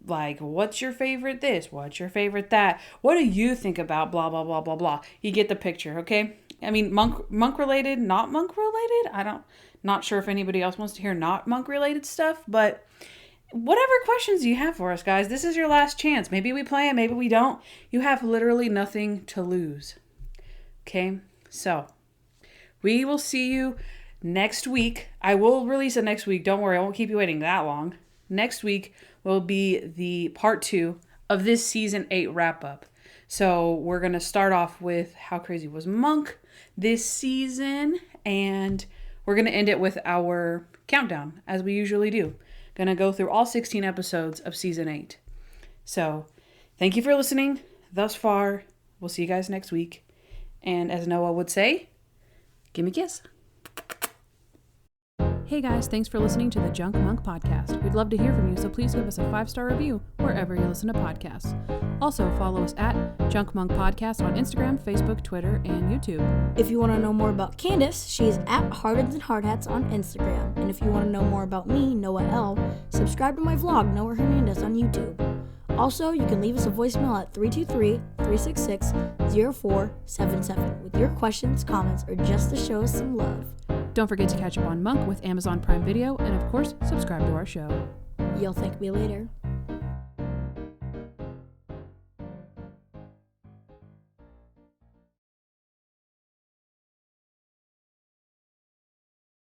Like, what's your favorite this? What's your favorite that? What do you think about blah, blah, blah, blah, blah? You get the picture, okay? I mean, monk related, not monk related. Not sure if anybody else wants to hear not monk related stuff, but whatever questions you have for us, guys, this is your last chance. Maybe we play it, maybe we don't. You have literally nothing to lose. Okay? So, we will see you next week. I will release it next week. Don't worry, I won't keep you waiting that long. Next week will be the part 2 of this season 8 wrap up. So we're going to start off with how crazy was Monk this season, and we're going to end it with our countdown as we usually do. Going to go through all 16 episodes of season 8. So thank you for listening thus far. We'll see you guys next week. And as Noah would say, give me a kiss. Hey guys, thanks for listening to the Junk Monk Podcast. We'd love to hear from you, so please give us a 5-star review wherever you listen to podcasts. Also, follow us at Junk Monk Podcast on Instagram, Facebook, Twitter, and YouTube. If you want to know more about Kandyce, she's at Hardens and Hardhats on Instagram. And if you want to know more about me, Noah L., subscribe to my vlog, Noah Hernandez, on YouTube. Also, you can leave us a voicemail at 323-366-0477 with your questions, comments, or just to show us some love. Don't forget to catch up on Monk with Amazon Prime Video, and of course, subscribe to our show. You'll thank me later.